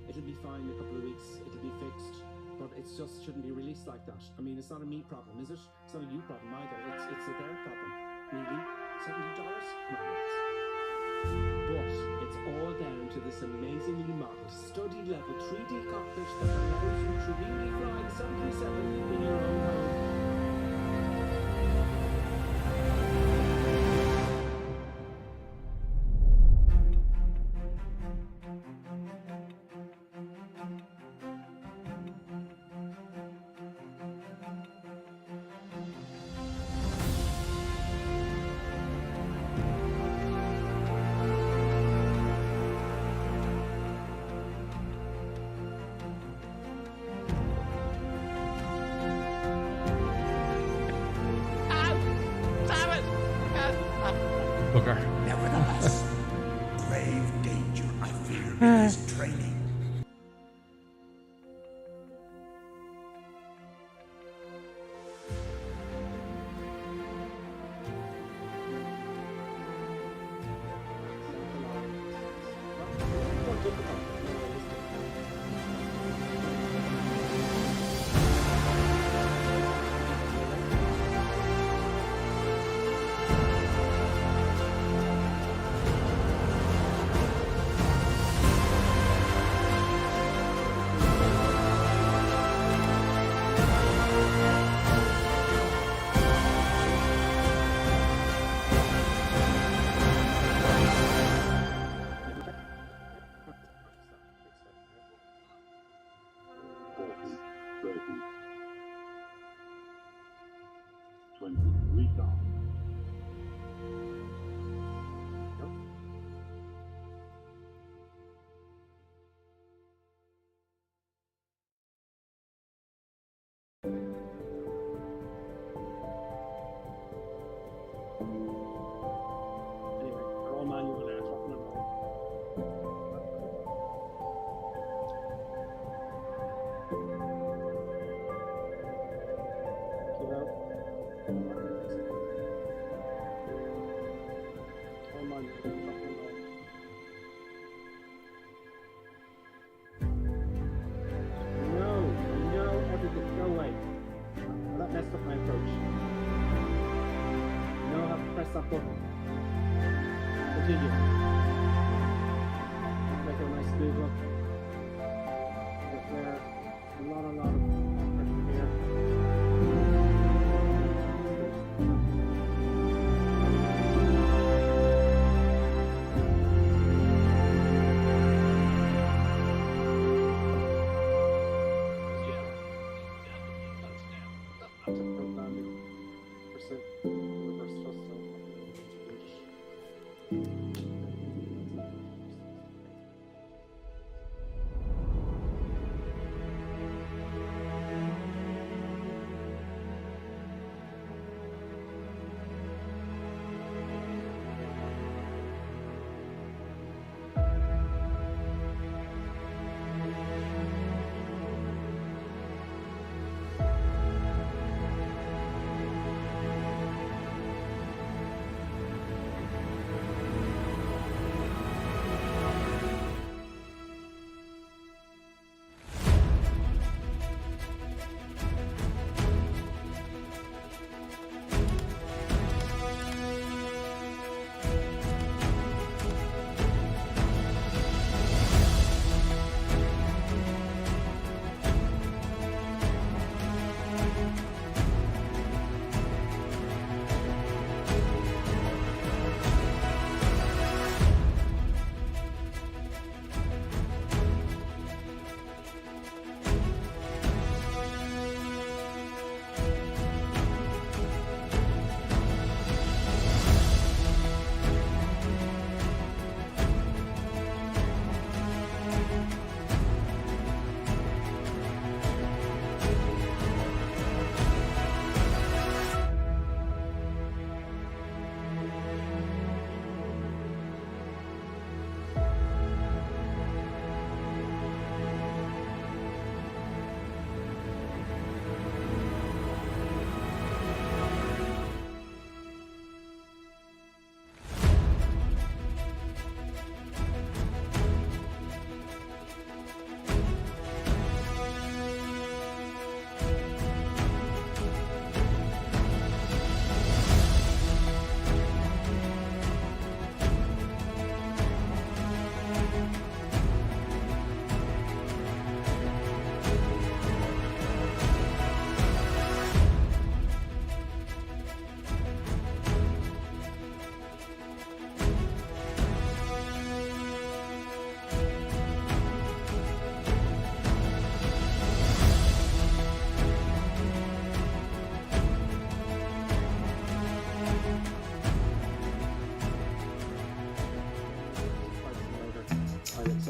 it'll be fine in a couple of weeks, it'll be fixed, but it just shouldn't be released like that. I mean, it's not a me problem, is it? It's not a you problem either. It's a their problem. Really? $70? Come on, lads. But it's all down to this amazingly modeled, study level 3D cockpit that allows you to really fly the 737 in your own home. Nevertheless, grave danger, I fear, in his training.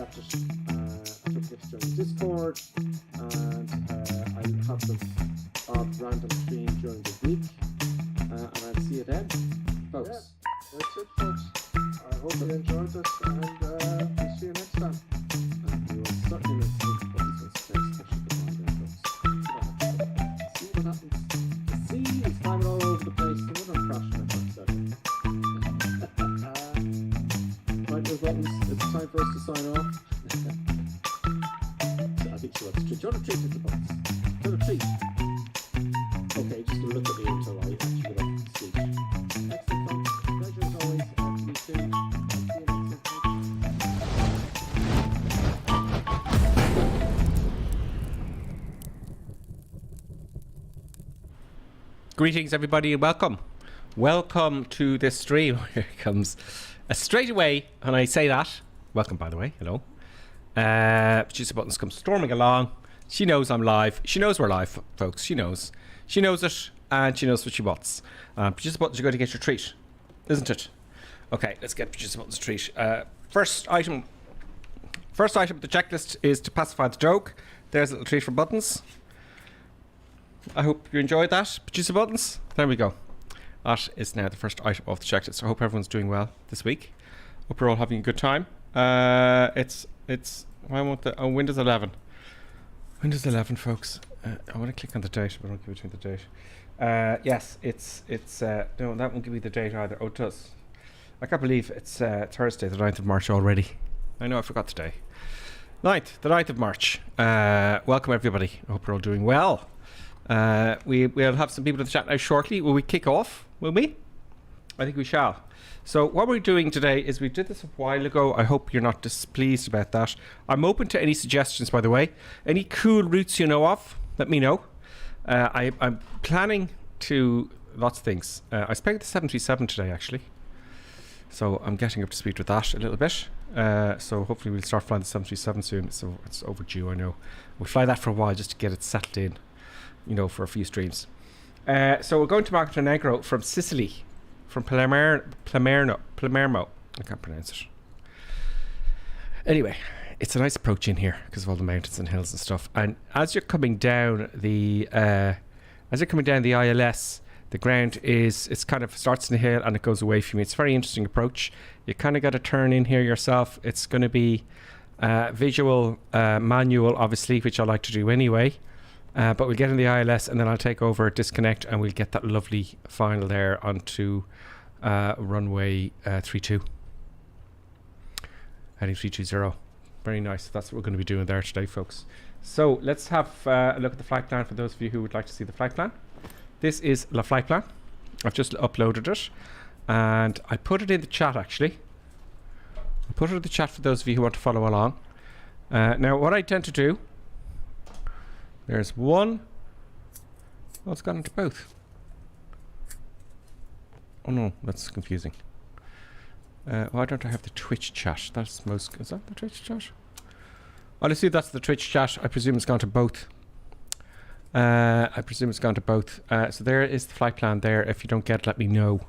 accept it. I took this during Discord, and I'll have this odd random stream during the week, and I'll see you then, folks. Yeah, that's it, folks. I hope you enjoyed this, and we'll see you next time. And we will certainly make some buttons and space special for all there, folks. See what happens. The sea is climbing all over the place. So we're not crashing it, folks. Right, those buttons. It's time for us to sign off. So I think she wants to treat. Do you want to treat the buttons? Do you want to treat? Okay, just look at me until I actually get off the stage. Excellent, folks. Pleasure as always. See you soon. I'll see you next time. Greetings, everybody, and welcome. Welcome to this stream. Here it comes. Straight away, and I say that. Welcome, by the way. Hello. Producer Buttons comes storming along. She knows I'm live. She knows we're live, folks. She knows. She knows it, and she knows what she wants. Producer Buttons, you're going to get your treat, isn't it? Okay, let's get Producer Buttons' treat. First item of the checklist is to pacify the joke. There's a little treat for Buttons. I hope you enjoyed that, Producer Buttons. There we go. That is now the first item of the checklist. I hope everyone's doing well this week. Hope you're all having a good time. It's why won't the Windows 11. Windows 11, folks. I want to click on the date, but I don't give it to me the date. Yes, it's no, that won't give me the date either. Oh, it does. I can't believe it's Thursday, the 9th of March already. I know I forgot today. The 9th of March. Welcome everybody. I hope you're all doing well. We'll have some people in the chat now shortly. Will we kick off? Will we? I think we shall. So what we're doing today is we did this a while ago. I hope you're not displeased about that. I'm open to any suggestions, by the way. Any cool routes you know of, let me know. I'm planning to lots of things. I spent the 737 today, actually. So I'm getting up to speed with that a little bit. So hopefully we'll start flying the 737 soon. So it's overdue, I know. We'll fly that for a while just to get it settled in, you know, for a few streams. So we're going to Montenegro from Sicily, from Palermo. I can't pronounce it. Anyway, it's a nice approach in here because of all the mountains and hills and stuff. And as you're coming down the ILS, the ground it's kind of starts in the hill and it goes away from you. It's a very interesting approach. You kind of got to turn in here yourself. It's going to be visual, manual, obviously, which I like to do anyway. But we'll get in the ILS and then I'll take over, disconnect, and we'll get that lovely final there onto runway 32. Heading 320. Very nice. That's what we're going to be doing there today, folks. So let's have a look at the flight plan for those of you who would like to see the flight plan. This is the flight plan. I've just uploaded it and I put it in the chat, actually. I put it in the chat for those of you who want to follow along. Now, what I tend to do, there's one. Oh, it's gone into both. Oh no, that's confusing. Why don't I have the Twitch chat? That's most. Is that the Twitch chat? Oh, let's see. That's the Twitch chat. I presume it's gone to both. So there is the flight plan there. If you don't get it, let me know.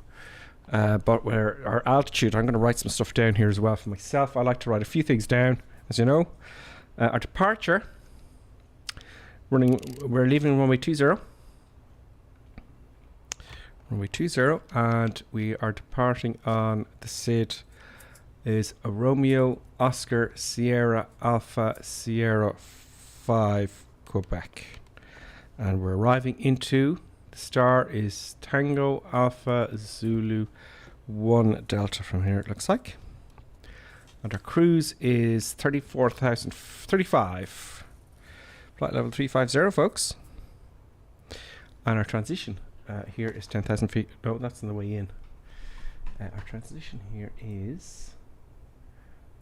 But our altitude, I'm going to write some stuff down here as well for myself. I like to write a few things down, as you know. Our departure. We're leaving runway 20. Runway 20, and we are departing on the SID is a Romeo Oscar Sierra Alpha Sierra 5 Quebec. And we're arriving into the star is Tango Alpha Zulu 1 Delta from here, it looks like. And our cruise is 34,035. Flight level 350, folks. And our transition here is 10,000 feet. No, that's on the way in. Our transition here is,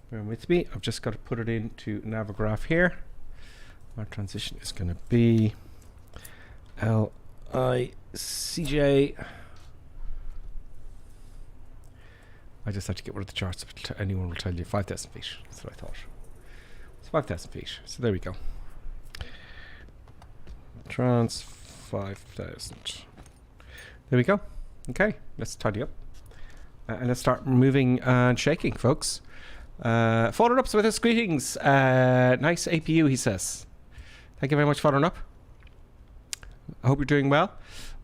bear with me, I've just got to put it into Navigraph here. Our transition is going to be LICJ. I just have to get rid of the charts. Anyone will tell you 5,000 feet. That's what I thought. It's 5,000 feet. So there we go. Trans 5,000. There we go. Okay, let's tidy up. And let's start moving and shaking, folks. Fallen Ups with us, greetings. Nice APU, he says. Thank you very much, Fallen Up. I hope you're doing well.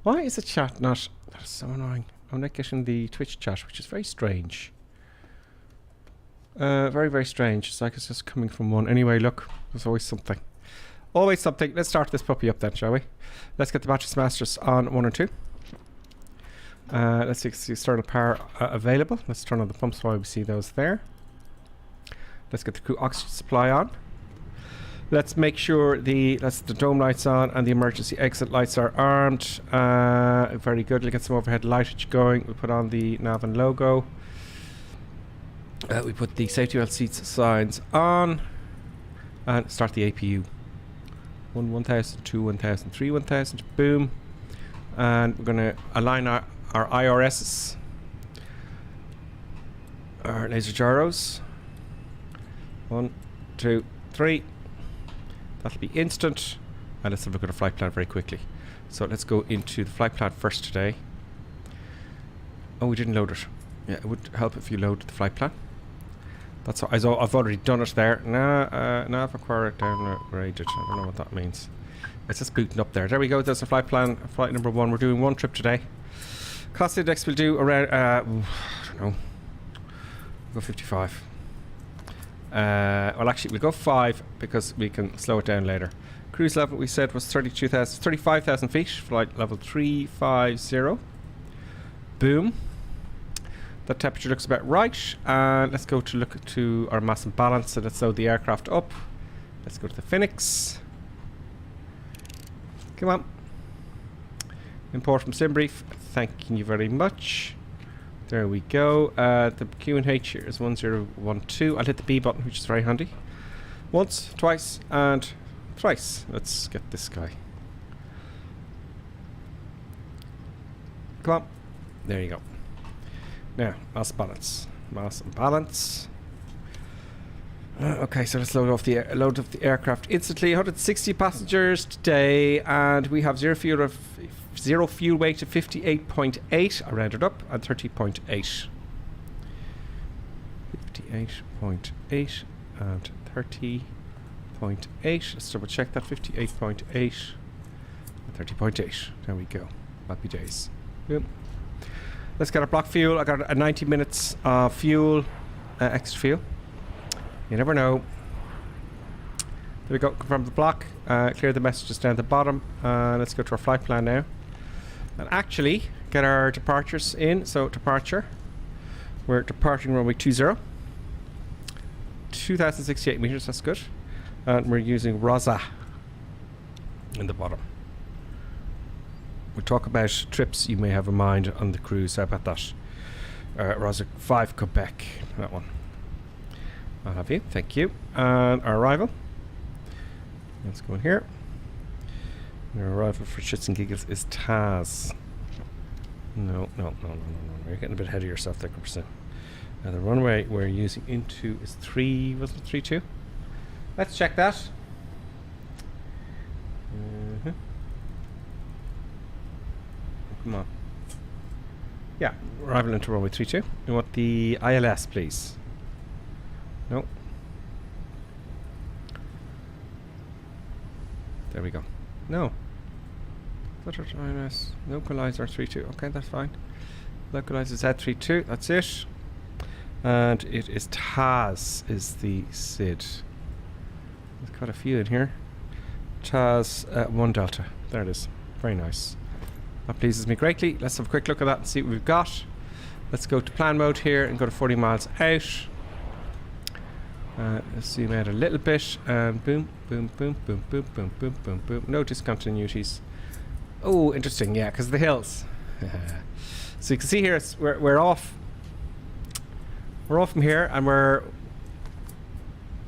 Why is the chat not... That's so annoying. I'm not getting the Twitch chat, which is very strange. Very, very strange. It's like it's just coming from one. Anyway, look, there's always something. Always something. Let's start this puppy up then, shall we? Let's get the Battery Masters on 1 and 2. Let's see external power available. Let's turn on the pumps while we see those there. Let's get the crew oxygen supply on. Let's make sure the dome lights on and the emergency exit lights are armed. Very good. Let's get some overhead lightage going. We put on the Navan logo. We put the safety belt seats signs on and start the APU. 1000, 2, 1000, 3, 1000. Boom. And we're going to align our IRSs, our laser gyros. 1, 2, 3. That'll be instant. And let's have a look at our flight plan very quickly. So let's go into the flight plan first today. Oh, we didn't load it. Yeah, it would help if you loaded the flight plan. That's what I've already done it there. Now I've acquired downgraded. I don't know what that means. It's just booting up there. There we go. There's a flight plan. Flight number 1. We're doing 1 trip today. Cost index will do around, I don't know. We'll go 55. Well, actually, we'll go 5 because we can slow it down later. Cruise level we said was 35,000 feet. Flight level 350. Boom. That temperature looks about right. And let's go to look to our mass and balance. So let's load the aircraft up. Let's go to the Phoenix. Come on. Import from SimBrief. Thank you very much. There we go. The Q&H here is 1012. I'll hit the B button, which is very handy. Once, twice, and thrice. Let's get this guy. Come on. There you go. Now, mass balance. Mass and balance. Okay, so let's load up the aircraft instantly. 160 passengers today, and we have zero fuel weight of 58.8. I rounded up, and 30.8. 58.8 and 30.8. Let's double check that. 58.8 and 30.8. There we go. Happy days. Yep. Let's get our block fuel. I got a 90 minutes of fuel, extra fuel. You never know. There we go. Confirm the block. Clear the messages down the bottom. Let's go to our flight plan now. And actually get our departures in. So departure. We're departing runway 20. 2,068 meters. That's good. And we're using Rosa in the bottom. We'll talk about trips you may have in mind on the cruise. How about that? Rosa 5 Quebec. That one. I'll have you. Thank you. And our arrival. Let's go in here. Our arrival for shits and giggles is Taz. No. You're getting a bit ahead of yourself there, percent. The runway we're using into is 3, wasn't it 32? Let's check that. Come on. Yeah, arrival into runway 32. You want the ILS, please? No. There we go. No. ILS. Localizer 32. Okay, that's fine. Localizer Z32. That's it. And it is Taz is the SID. There's quite a few in here. Taz 1 Delta. There it is. Very nice. That pleases me greatly. Let's have a quick look at that and see what we've got. Let's go to plan mode here and go to 40 miles out. Let's zoom out a little bit and boom, boom, boom, boom, boom, boom, boom, boom, boom. No discontinuities. Oh, interesting. Yeah, because of the hills. So you can see here we're off. We're off from here and we're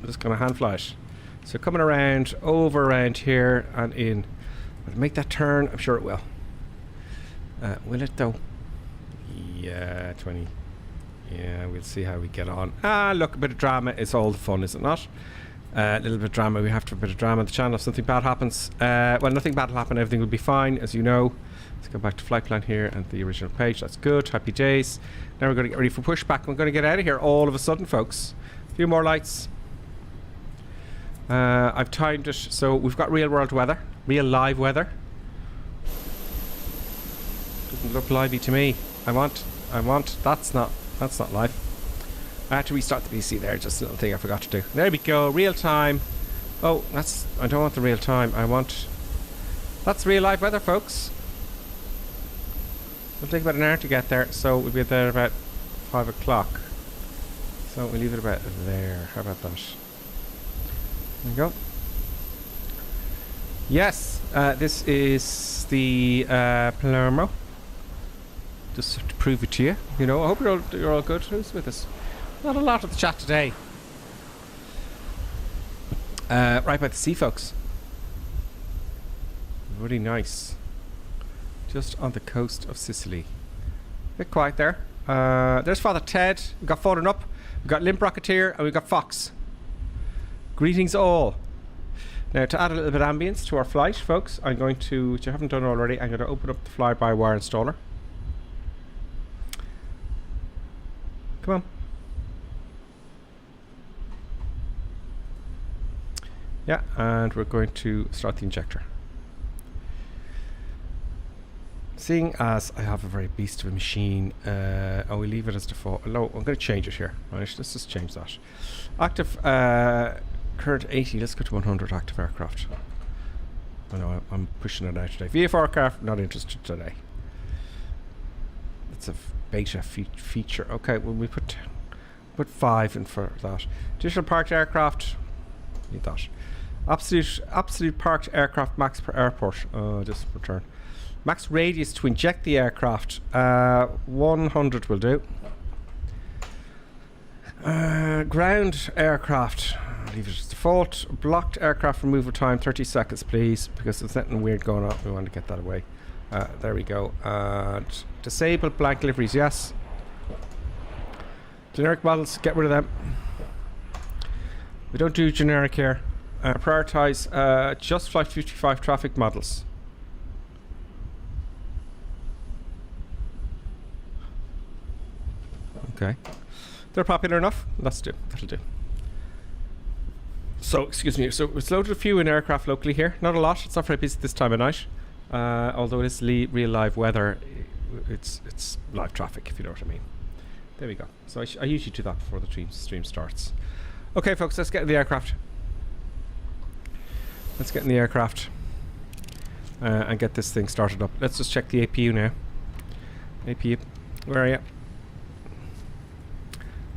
just going to hand fly it. So coming around, over around here and in. Will it make that turn? I'm sure it will. Will it though? Yeah, 20. Yeah, we'll see how we get on. Look, a bit of drama is all the fun, is it not? A little bit of drama. We have to have a bit of drama on the channel if something bad happens. Well, nothing bad will happen. Everything will be fine, as you know. Let's go back to flight plan here and the original page. That's good. Happy days. Now we're going to get ready for pushback. We're going to get out of here all of a sudden, folks. A few more lights. I've timed it so we've got real world weather, real live weather. Doesn't look lively to me. I want. That's not live. I had to restart the PC there. Just a little thing I forgot to do. There we go. Real time. Oh, I don't want the real time. That's real live weather, folks. It'll take about an hour to get there, so we'll be there about 5 o'clock. So we'll leave it about there. How about that? There we go. Yes, this is the Palermo. Just to prove it to you. You know, I hope you're all good. Who's with us? Not a lot of the chat today. Right by the sea, folks. Really nice. Just on the coast of Sicily. Bit quiet there. There's Father Ted. We've got Folding Up. We've got Limp Rocketeer. And we've got Fox. Greetings all. Now, to add a little bit of ambience to our flight, folks, I'm going to, which I haven't done already, I'm going to open up the fly-by-wire installer. Come on. Yeah, and we're going to start the injector. Seeing as I have a very beast of a machine, I will leave it as default. No, I'm going to change it here. Right, let's just change that. Active, current 80. Let's go to 100 active aircraft. I know I'm pushing it out today. VFR aircraft, not interested today. It's a beta feature. Okay, well we put 5 in for that. Digital parked aircraft. Need that. Absolute parked aircraft max per airport. Just return. Max radius to inject the aircraft. 100 will do. Ground aircraft. Leave it as default. Blocked aircraft removal time 30 seconds, please, because there's nothing weird going on. We want to get that away. There we go. Disabled blank deliveries. Yes. Generic models. Get rid of them. We don't do generic here. Prioritize just Flight 55 traffic models. Okay. They're popular enough. That'll do. So, excuse me. So, it's loaded a few in aircraft locally here. Not a lot. It's not very busy this time of night. Although it is real live weather, it's live traffic, if you know what I mean. There we go. So, I usually do that before the stream starts. Okay, folks, let's get in the aircraft. Let's get in the aircraft and get this thing started up. Let's just check the APU now. APU, where are you?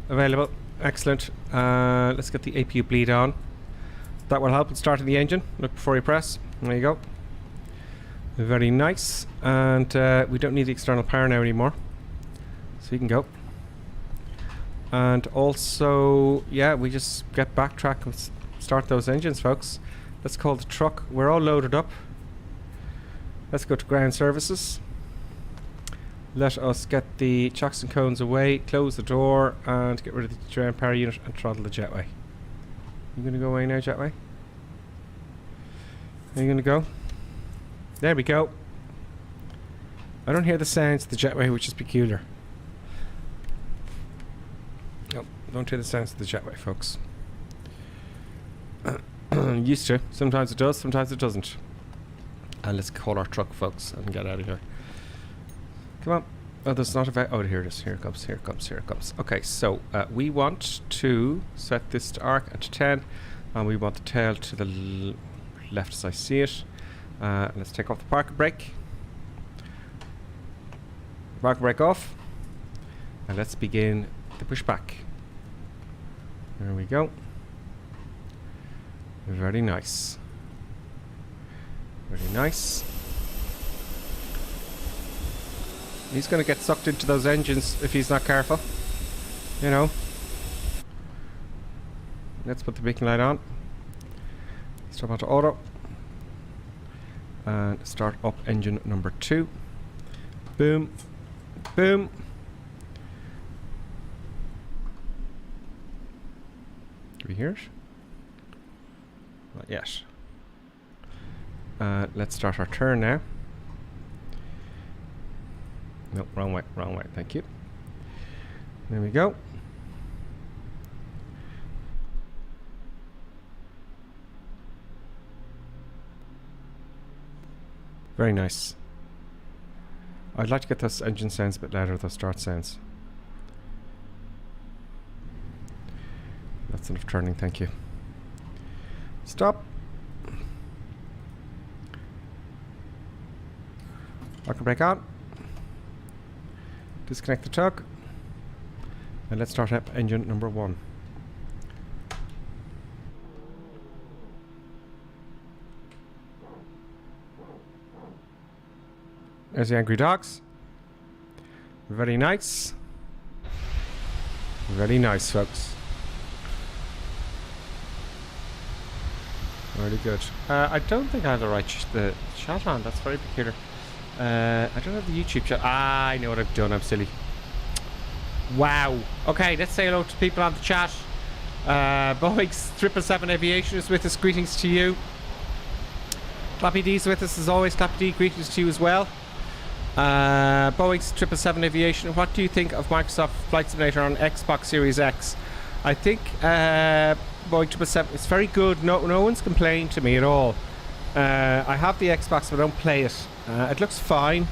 Available. Excellent. Let's get the APU bleed on. That will help in starting the engine. Look before you press. There you go. Very nice. And we don't need the external power now anymore. So you can go. And also, yeah, we just get backtrack and start those engines, folks. Let's call the truck. We're all loaded up. Let's go to ground services. Let us get the chocks and cones away, close the door, and get rid of the ground power unit and throttle the jetway. You gonna go away now, jetway? Are you gonna go? There we go. I don't hear the sounds of the jetway, which is peculiar. No, don't hear the sounds of the jetway, folks. Used to. Sometimes it does, sometimes it doesn't. And let's call our truck, folks, and get out of here. Come on. Oh, there's not a... Oh, here it is. Here it comes, here it comes, here it comes. Okay, so we want to set this to arc at 10, and we want the tail to the left as I see it. Let's take off the parking brake. Parking brake off. And let's begin the pushback. There we go. Very nice. Very nice. He's going to get sucked into those engines if he's not careful. You know. Let's put the beacon light on. Stop onto auto. And start up engine number 2. Boom. Boom. Do we hear it? Not yet. Let's start our turn now. No, wrong way, thank you. There we go. Very nice. I'd like to get those engine sounds a bit louder, those start sounds. That's enough turning, thank you. Stop. Parking brake on. Disconnect the tug. And let's start up engine number 1. There's the angry dogs. Very nice. Very nice, folks. Really good. I don't think I have the right the chat on. That's very peculiar. I don't have the YouTube chat. I know what I've done. I'm silly. Wow. Okay, let's say hello to people on the chat. Boeing's 777 Aviation is with us. Greetings to you. Clappy D's with us as always. Clappy D, greetings to you as well. Boeing's 777 Aviation. What do you think of Microsoft Flight Simulator on Xbox Series X? I think Boeing 777 is very good. No one's complained to me at all. I have the Xbox, but I don't play it. It looks fine.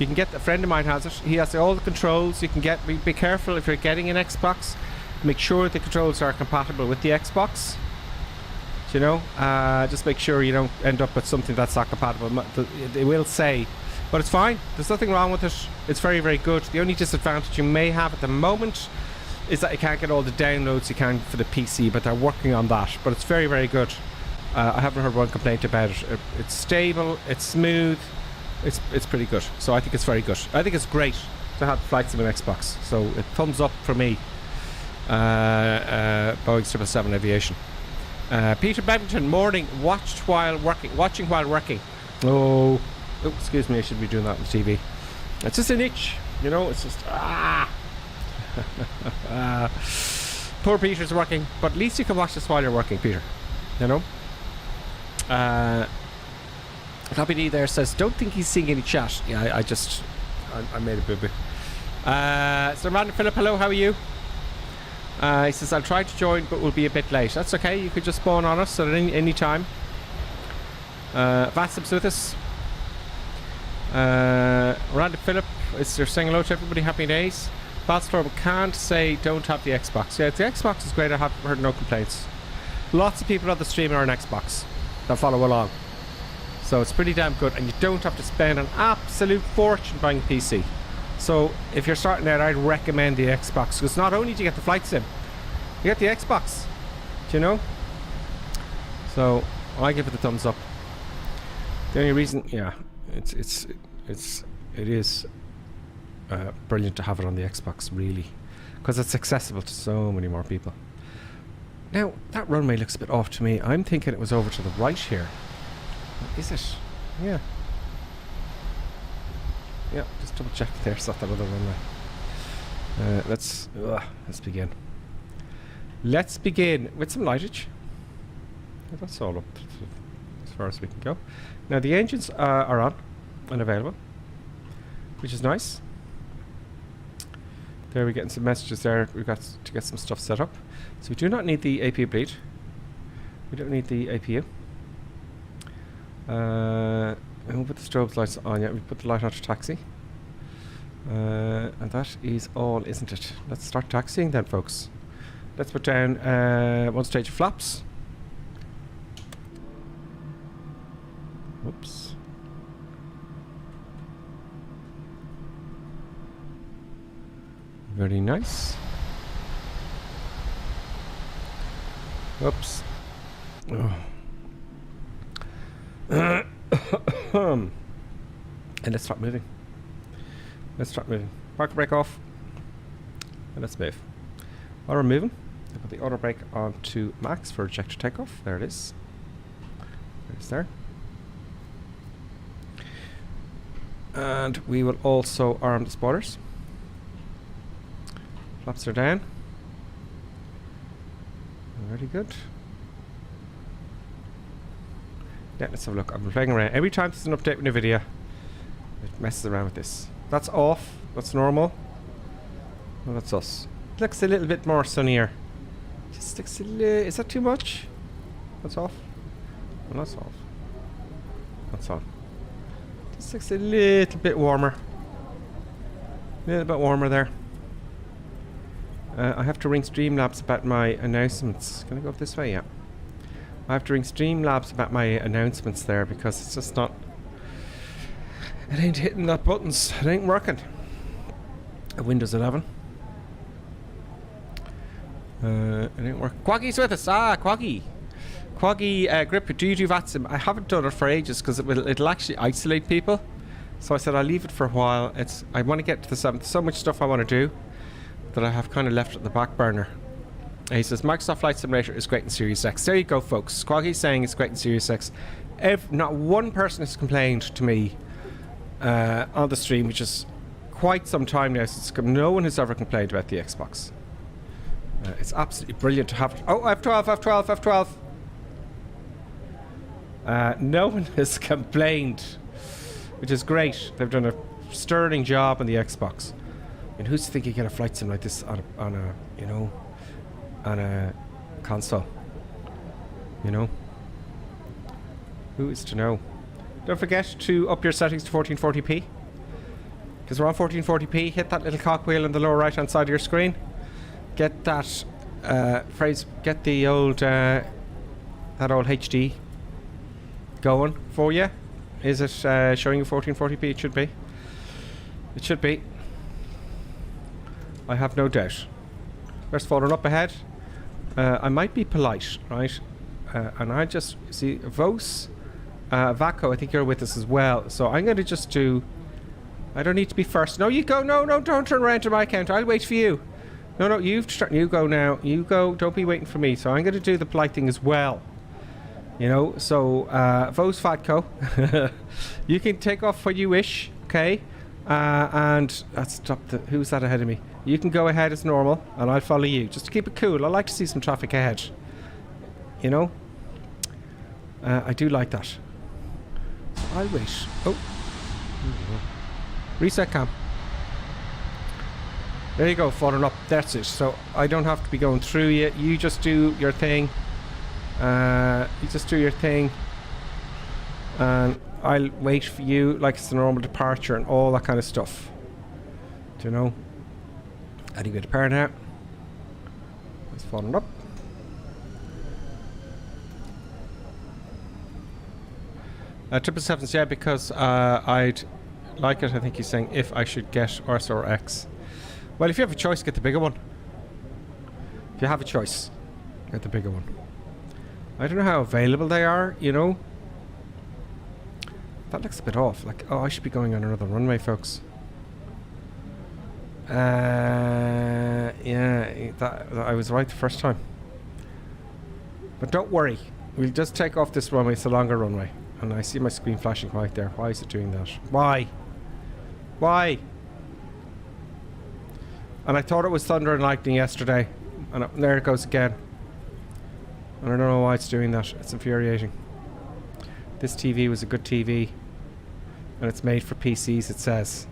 You can get, a friend of mine has it. He has all the controls. You can get. Be careful if you're getting an Xbox. Make sure the controls are compatible with the Xbox. You know, just make sure you don't end up with something that's not compatible. They will say. But it's fine. There's nothing wrong with it. It's very, very good. The only disadvantage you may have at the moment is that you can't get all the downloads you can for the PC, but they're working on that. But it's very, very good. I haven't heard one complaint about it. It's stable. It's smooth. It's pretty good. So I think it's very good. I think it's great to have Flight Sim on Xbox. So a thumbs up for me. Boeing 777 Aviation. Peter Bedington, morning. Watching while working. Oh, excuse me, I should be doing that on TV. It's just an itch, you know, it's just poor Peter's working, but at least you can watch this while you're working, Peter. You know? Copy D there says, don't think he's seeing any chat. Yeah, I made a boo-boo. So Random Philip, hello, how are you? He says, I'll try to join, but we'll be a bit late. That's okay, you could just spawn on us at any time. Vatsip's with us. Random Philip, you're saying hello to everybody, happy days. Fatstorm can't say don't have the Xbox. Yeah, the Xbox is great, I have heard no complaints. Lots of people on the stream are on Xbox that follow along. So it's pretty damn good, and you don't have to spend an absolute fortune buying a PC. So if you're starting out, I'd recommend the Xbox, because not only do you get the flight sim, you get the Xbox. Do you know? So I give it a thumbs up. The only reason, yeah, it is brilliant to have it on the Xbox, really, because it's accessible to so many more people. Now that runway looks a bit off to me. I'm thinking it was over to the right here. Is it? Yeah. Yeah, just double check there. It's not that other runway. Let's begin. Let's begin with some lightage. That's all up as far as we can go. Now the engines are on and available, which is nice. There we're getting some messages there. We've got to get some stuff set up. So we do not need the APU bleed. We don't need the APU. We'll put the strobe lights on. Yeah, we put the light on to taxi. And that is all, isn't it? Let's start taxiing then, folks. Let's put down one stage of flaps. Whoops. Very nice. Whoops. Oh. And let's start moving. Park brake off. And let's move. While we're moving, I put the auto brake on to max for ejector takeoff. There it is. There's there. And we will also arm the spoilers. Flaps are down. Very good. Yeah, let's have a look. I've been playing around. Every time there's an update in a video, it messes around with this. That's off. That's normal. Well, that's us. It looks a little bit more sunnier. Just looks a little... Is that too much? That's off. Well, that's off. That's on. This looks a little bit warmer. A little bit warmer there. I have to ring Streamlabs about my announcements. Can I go up this way? Yeah. I have to ring Streamlabs about my announcements there because it's just not... It ain't hitting that buttons. It ain't working. Windows 11. It ain't working. Quaggy's with us. Ah, Quaggy. Quaggy, Grip, do you do VATSIM? I haven't done it for ages because it'll actually isolate people. So I said I'll leave it for a while. I want to get to the 7th. So much stuff I want to do that I have kind of left at the back burner. He says Microsoft Flight Simulator is great in Series X. There you go, folks. Squaggy's saying it's great in Series X. Not one person has complained to me on the stream, which is quite some time now since no one has ever complained about the Xbox. It's absolutely brilliant to have it. Oh, F12. No one has complained, which is great. They've done a sterling job on the Xbox. And who's to think you get a flight sim like this on a console? You know? Who is to know? Don't forget to up your settings to 1440p. Because we're on 1440p. Hit that little cogwheel in the lower right hand side of your screen. Get that get the old that old HD going for you. Is it showing you 1440p? It should be. It should be. I have no doubt. Where's falling up ahead? I might be polite, right? And I just see Vos, Vaco. I think you're with us as well. So I'm going to just do. I don't need to be first. No, you go. No, don't turn around to my account. I'll wait for you. No, you go now. You go. Don't be waiting for me. So I'm going to do the polite thing as well. You know. So Vos Fatco, you can take off when you wish. Okay. And let's stop the. Who's that ahead of me? You can go ahead as normal, and I'll follow you. Just to keep it cool. I like to see some traffic ahead. You know. I do like that. So I'll wait. Oh. Reset cam. There you go, falling up. That's it. So I don't have to be going through you. You just do your thing. You just do your thing. And I'll wait for you like it's the normal departure and all that kind of stuff. Do you know? I think we depart now. It's falling up. Triple sevens, yeah, because I'd like it. I think he's saying if I should get Ursa or X. Well, if you have a choice, get the bigger one. If you have a choice, get the bigger one. I don't know how available they are, you know. That looks a bit off. Like, oh, I should be going on another runway, folks. Yeah, that I was right the first time. But don't worry. We'll just take off this runway. It's a longer runway. And I see my screen flashing white there. Why is it doing that? Why? Why? And I thought it was thunder and lightning yesterday. And there it goes again. And I don't know why it's doing that. It's infuriating. This TV was a good TV. And it's made for PCs, it says.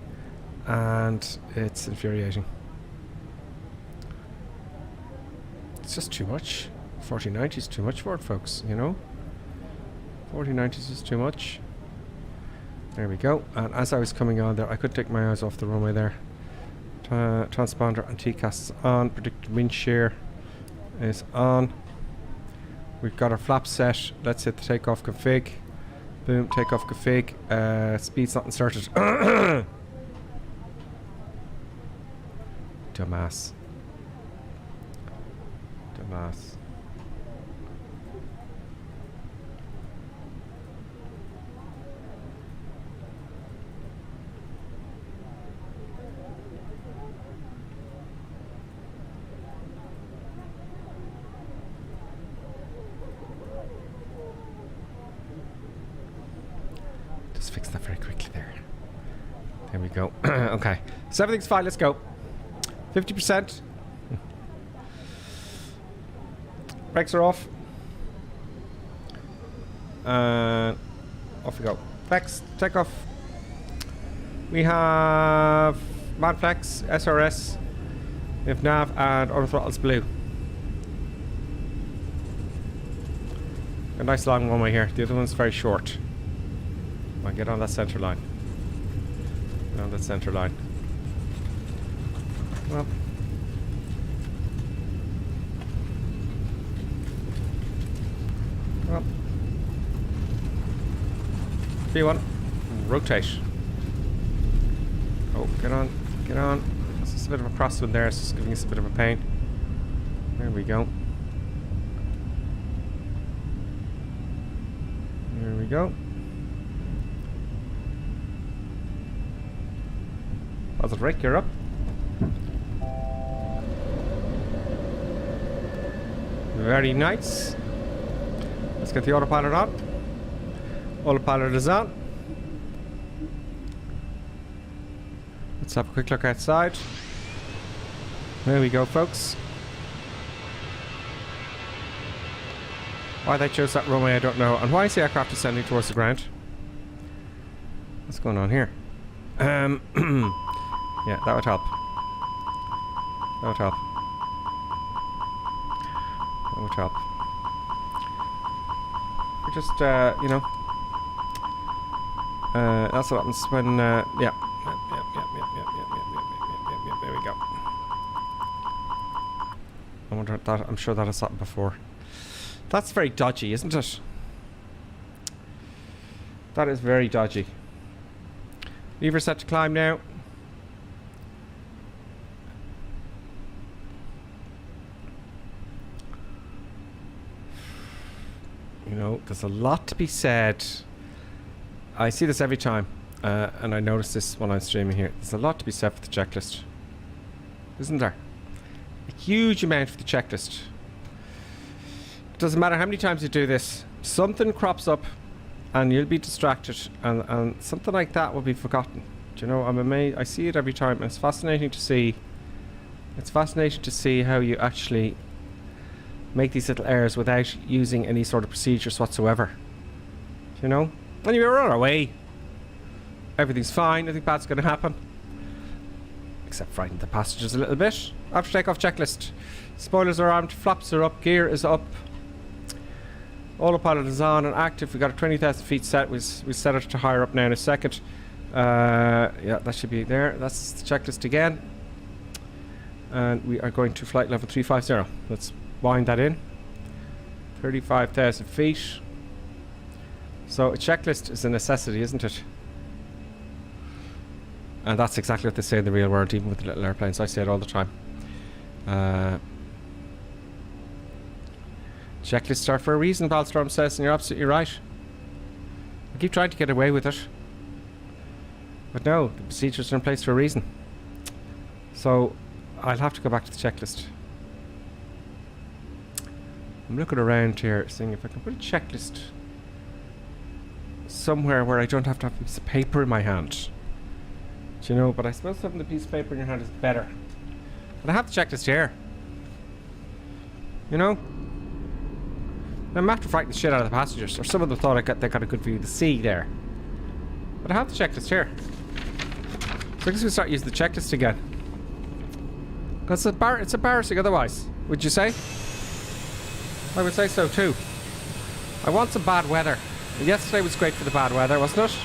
And it's infuriating. It's just too much. 4090 is too much for it, folks, you know? 4090 is just too much. There we go. And as I was coming on there, I could take my eyes off the runway there. Transponder and TCAS is on. Predicted wind shear is on. We've got our flaps set. Let's hit the takeoff config. Boom, takeoff config. Speed's not inserted. Dumbass. Dumbass. Just fix that very quickly there. There we go. Okay. So everything's fine. Let's go. 50%. Brakes are off. Off we go. Flex, take off. We have Manflex, SRS. We have nav and auto throttle's blue. A nice long one way here. The other one's very short. I'll get on that center line. on the centre line. Well. Well. B1. Rotate. Oh, get on. Get on. It's just a bit of a crosswind there. It's just giving us a bit of a pain. There we go. There we go. Positive brake, you're up. Very nice. Let's get the autopilot on. Autopilot is on. Let's have a quick look outside. There we go, folks. Why they chose that runway, I don't know. And why is the aircraft descending towards the ground? What's going on here? Yeah, that would help. That would help. That would help. We just, you know. That's what happens when, yeah. There we go. I wonder if that, I'm sure that has happened before. That's very dodgy, isn't it? That is very dodgy. Lever set to climb now. You know, there's a lot to be said. I see this every time, and I notice this when I'm streaming here. There's a lot to be said for the checklist, isn't there? A huge amount for the checklist. It doesn't matter how many times you do this, something crops up and you'll be distracted, and something like that will be forgotten. Do you know, I'm amazed. I see it every time, and it's fascinating to see. It's fascinating to see how you actually make these little errors without using any sort of procedures whatsoever. You know? Anyway, we're on our way. Everything's fine. Nothing bad's going to happen. Except frighten the passengers a little bit. After takeoff checklist. Spoilers are armed. Flaps are up. Gear is up. Autopilot is on and active. We got a 20,000 feet set. We set it to higher up now in a second. Yeah, that should be there. That's the checklist again. And we are going to flight level 350. Let's wind that in. 35,000 feet. So a checklist is a necessity, isn't it? And that's exactly what they say in the real world, even with the little airplanes. I say it all the time. Checklists are for a reason, Valstorm says, and you're absolutely right. I keep trying to get away with it. But no, the procedures are in place for a reason. So I'll have to go back to the checklist. I'm looking around here, seeing if I can put a checklist somewhere where I don't have to have a piece of paper in my hand. Do you know, but I suppose having the piece of paper in your hand is better. But I have the checklist here. You know? I'm after frightening the shit out of the passengers, or some of them thought they got a good view of the sea there. But I have the checklist here. So I guess we start using the checklist again. Because it's embarrassing otherwise, would you say? I would say so too. I want some bad weather. Yesterday was great for the bad weather, wasn't it?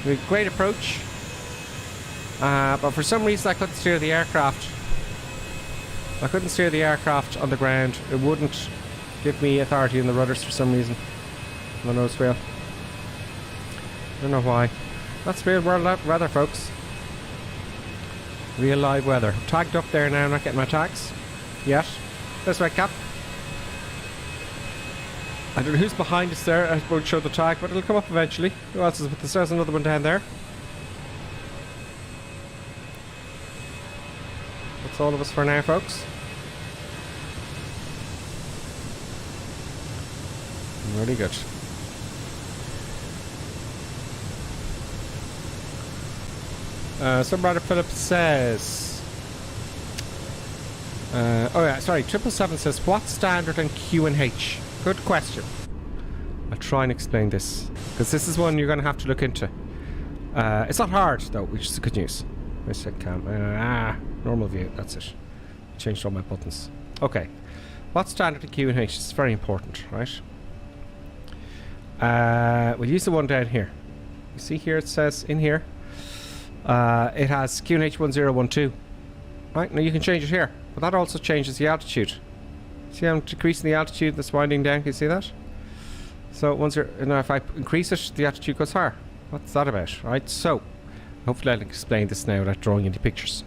We had a great approach. But for some reason I couldn't steer the aircraft. I couldn't steer the aircraft on the ground. It wouldn't give me authority in the rudders for some reason. On the nose wheel. I don't know why. That's real world weather, folks. Real live weather. I'm tagged up there now, I'm not getting my tags yet. There's my cap. I don't know who's behind us there. I won't show the tag, but it'll come up eventually. Who else is with us? There's another one down there. That's all of us for now, folks. Really good. Subwriter Phillips says... oh yeah, sorry. 777 says, what standard on Q&H? Good question. I'll try and explain this, because this is one you're going to have to look into. It's not hard, though, which is good news. Where's that cam? Normal view. That's it. Changed all my buttons. Okay. What standard in Q&H? It's very important, right? We'll use the one down here. You see here it says in here. It has QNH 1012. Right, now you can change it here, but that also changes the altitude. See, I'm decreasing the altitude that's winding down. Can you see that? So now if I increase it, the altitude goes higher. What's that about, right? So hopefully I'll explain this now without drawing any pictures.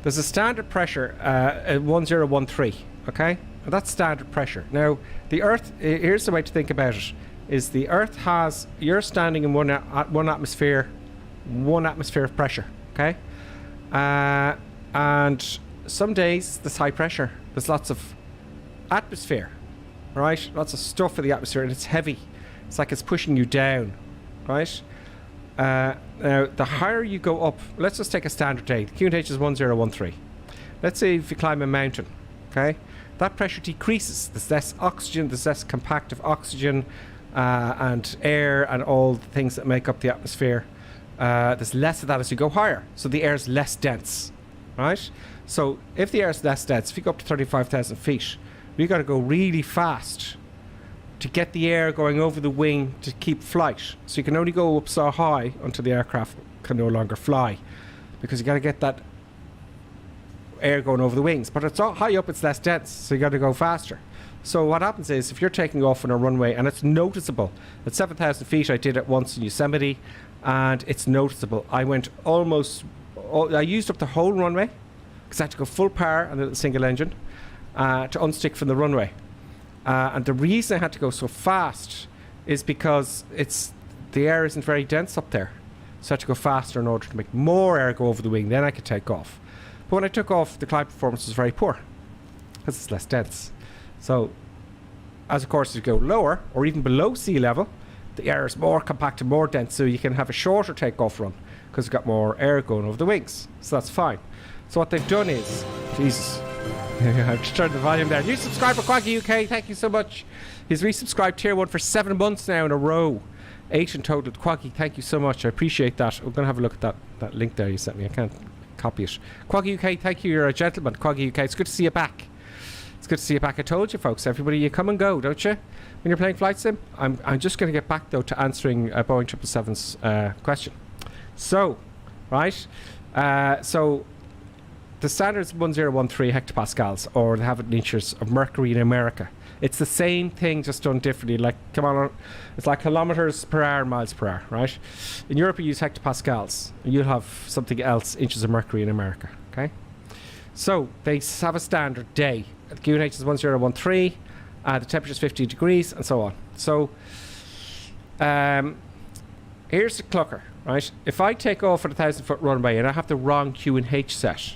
There's a standard pressure at 1013, okay? And that's standard pressure. Now, the Earth, here's the way to think about it, is the Earth has, you're standing in one atmosphere of pressure, okay? And some days there's high pressure. There's lots of atmosphere, right? Lots of stuff in the atmosphere, and it's heavy. It's like it's pushing you down, right? Now, the higher you go up, let's just take a standard day. The QNH is 1013. Let's say if you climb a mountain, okay? That pressure decreases. There's less oxygen, there's less compactive oxygen and air and all the things that make up the atmosphere. There's less of that as you go higher. So the air is less dense, right? So if the air is less dense, if you go up to 35,000 feet, you've got to go really fast to get the air going over the wing to keep flight. So you can only go up so high until the aircraft can no longer fly, because you got to get that air going over the wings. But it's so high up, it's less dense, so you got to go faster. So what happens is, if you're taking off on a runway, and it's noticeable, at 7,000 feet I did it once in Yosemite, and it's noticeable. I used up the whole runway, because I had to go full power on the single engine to unstick from the runway. And the reason I had to go so fast is because the air isn't very dense up there. So I had to go faster in order to make more air go over the wing, then I could take off. But when I took off, the climb performance was very poor, because it's less dense. So, as of course you go lower, or even below sea level, the air is more compact and more dense, so you can have a shorter takeoff run, because you've got more air going over the wings. So that's fine. So what they've done is, Jesus, I've just turned the volume down. New subscriber, Quaggy UK, thank you so much. He's resubscribed tier 1 for 7 months now in a row. 8 in total. Quaggy, thank you so much. I appreciate that. We're going to have a look at that link there you sent me. I can't copy it. Quaggy UK, thank you. You're a gentleman. Quaggy UK, it's good to see you back. It's good to see you back. I told you, folks, everybody, you come and go, don't you? When you're playing Flight Sim. I'm just going to get back, though, to answering Boeing 777's question. So, right. So, the standard is 1013 hectopascals, or they have it in inches of mercury in America. It's the same thing, just done differently. Like, come on, it's like kilometers per hour, miles per hour, right? In Europe, you use hectopascals. And you'll have something else, inches of mercury in America, okay? So, they have a standard day. The QNH is 1013, the temperature is 50 degrees, and so on. So, here's the clucker, right? If I take off at a 1,000-foot runway and I have the wrong QNH set,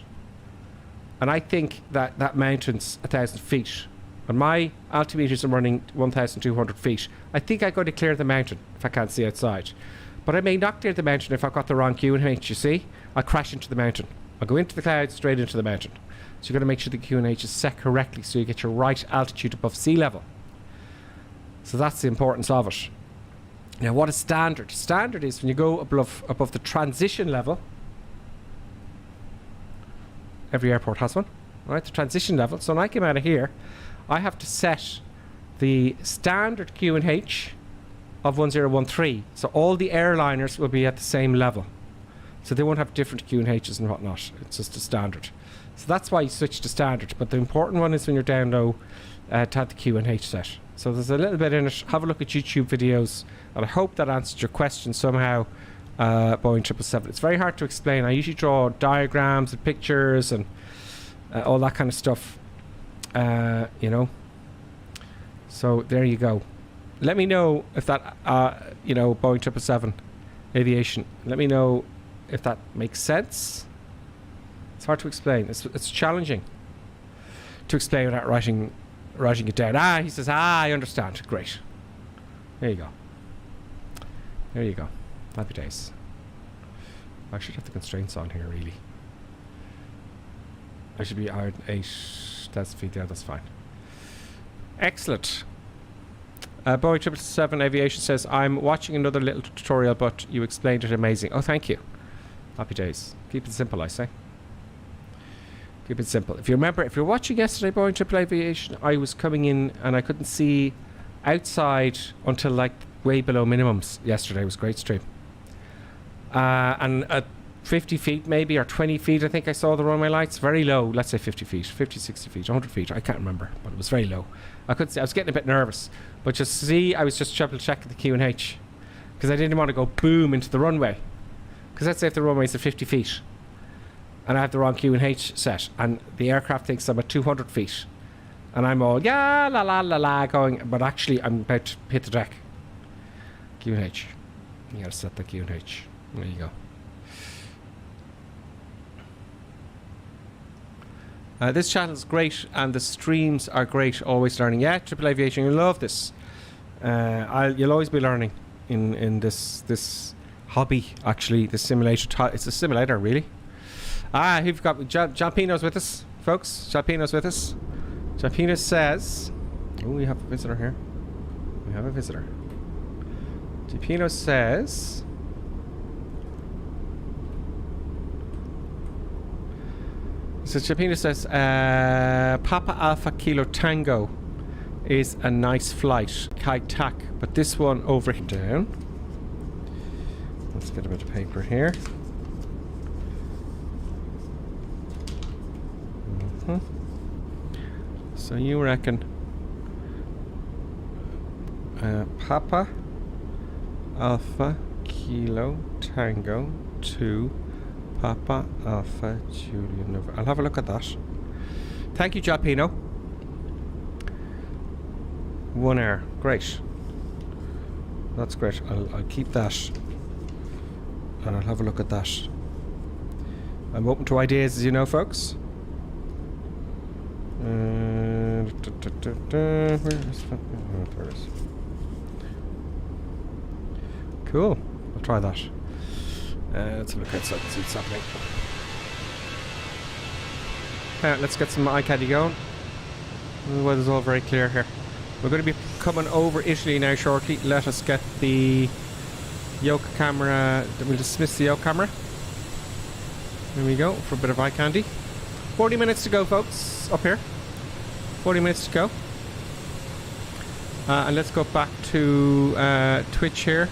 and I think that mountain's 1,000 feet, and my altimeters are running 1,200 feet, I think I go to clear the mountain if I can't see outside. But I may not clear the mountain if I've got the wrong QNH, you see? I'll crash into the mountain. I'll go into the clouds, straight into the mountain. So you've got to make sure the QNH is set correctly so you get your right altitude above sea level. So that's the importance of it. Now, what is standard? Standard is when you go above the transition level. Every airport has one, right? The transition level. So when I came out of here, I have to set the standard QNH of 1013. So all the airliners will be at the same level. So they won't have different QNHs and whatnot. It's just a standard. So that's why you switch to standard. But the important one is when you're down low to have the QNH set. So there's a little bit in it. Have a look at YouTube videos. And I hope that answered your question somehow. Boeing 777. It's very hard to explain. I usually draw diagrams and pictures and all that kind of stuff. You know. So there you go. Let me know if that, you know, Boeing 777 Aviation. Let me know if that makes sense. It's hard to explain. It's challenging to explain without writing it down. He says, I understand. Great. There you go. There you go. Happy days. I should have the constraints on here, really. I should be out 8,000 feet there. That's fine. Excellent. Boeing 777 Aviation says, I'm watching another little tutorial, but you explained it amazing. Oh, thank you. Happy days. Keep it simple, I say. Keep it simple. If you remember, if you're watching yesterday Boeing 777 Aviation, I was coming in and I couldn't see outside until like way below minimums yesterday. It was a great stream. And at 50 feet maybe, or 20 feet, I think I saw the runway lights. Very low, let's say 50 feet, 50, 60 feet, 100 feet, I can't remember, but it was very low. I could see, I was getting a bit nervous, but just see, I was just triple checking the Q&H, because I didn't want to go boom into the runway. Because let's say if the runway is at 50 feet, and I have the wrong Q&H set, and the aircraft thinks I'm at 200 feet, and I'm all, yeah, la la la la, going, but actually I'm about to hit the deck. Q&H. You gotta set the Q&H. There you go. This channel is great, and the streams are great. Always learning. Yeah, Triple Aviation, you'll love this. You'll always be learning in this hobby. Actually, the simulator. It's a simulator, really. Who've got Jalpino's with us, folks? Jalpino's with us. Jalpino says, "Oh, we have a visitor here. We have a visitor." Jalpino says. So Chapina says, Papa Alpha Kilo Tango is a nice flight. High tack, but this one over down. Let's get a bit of paper here. So you reckon Papa Alpha Kilo Tango 2 Papa Alpha Julian November. I'll have a look at that. Thank you, Jalpino. 1 hour. Great. That's great. I'll keep that. And I'll have a look at that. I'm open to ideas, as you know, folks. Where is that? Oh, there it is. Cool. I'll try that. Let's look outside and see what's happening. Let's get some eye candy going. The weather's all very clear here. We're going to be coming over Italy now shortly. Let us get the yoke camera. We'll dismiss the yoke camera. There we go, for a bit of eye candy. 40 minutes to go, folks, up here. 40 minutes to go. And let's go back to Twitch here.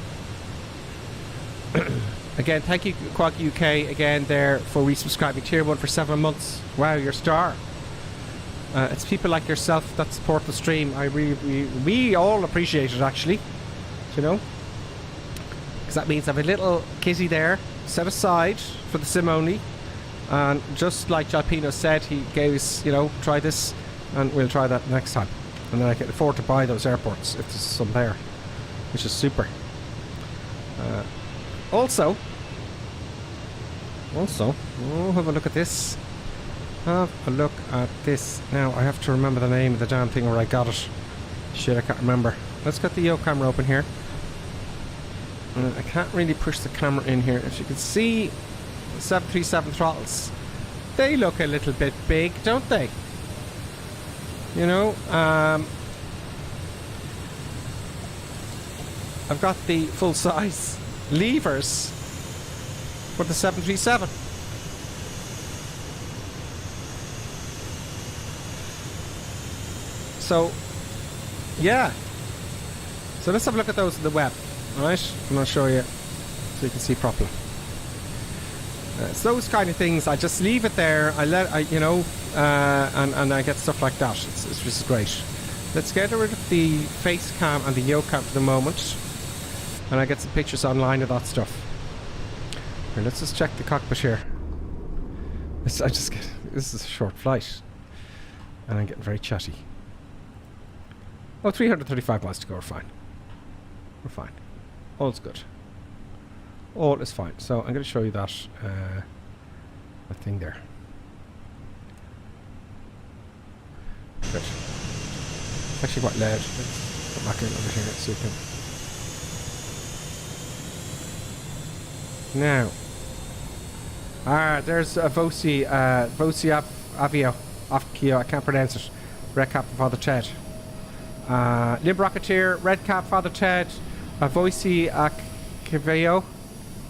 Again, thank you, Quag UK, again there for resubscribing Tier 1 for 7 months. Wow, you're a star. It's people like yourself that support the stream. We all appreciate it, actually. You know? Because that means I have a little kitty there set aside for the sim only. And just like Jalpino said, he gave us, you know, try this, and we'll try that next time. And then I can afford to buy those airports if there's some there, which is super. Also, oh, have a look at this. Have a look at this. Now, I have to remember the name of the damn thing where I got it. Shit, I can't remember. Let's get the yoke camera open here. I can't really push the camera in here. As you can see, the 737 throttles, they look a little bit big, don't they? You know, I've got the full-size levers for the 737. So, yeah. So let's have a look at those in the web, alright? And I'll show you so you can see properly. It's those kind of things. I just leave it there. You know, and I get stuff like that. It's just great. Let's get rid of the face cam and the yoke cam for the moment. And I get some pictures online of that stuff. Here, let's just check the cockpit here. This is a short flight. And I'm getting very chatty. Oh, 335 miles to go, we're fine. We're fine. All's good. All is fine. So I'm going to show you that thing there. Good. It's actually quite loud. Let's go back in over here so you can. Now, there's a Vosi Avio, Afkio, I can't pronounce it. Red Cap and Father Ted. Limb Rocketeer, Red Cap, Father Ted, Voisi Akiveo.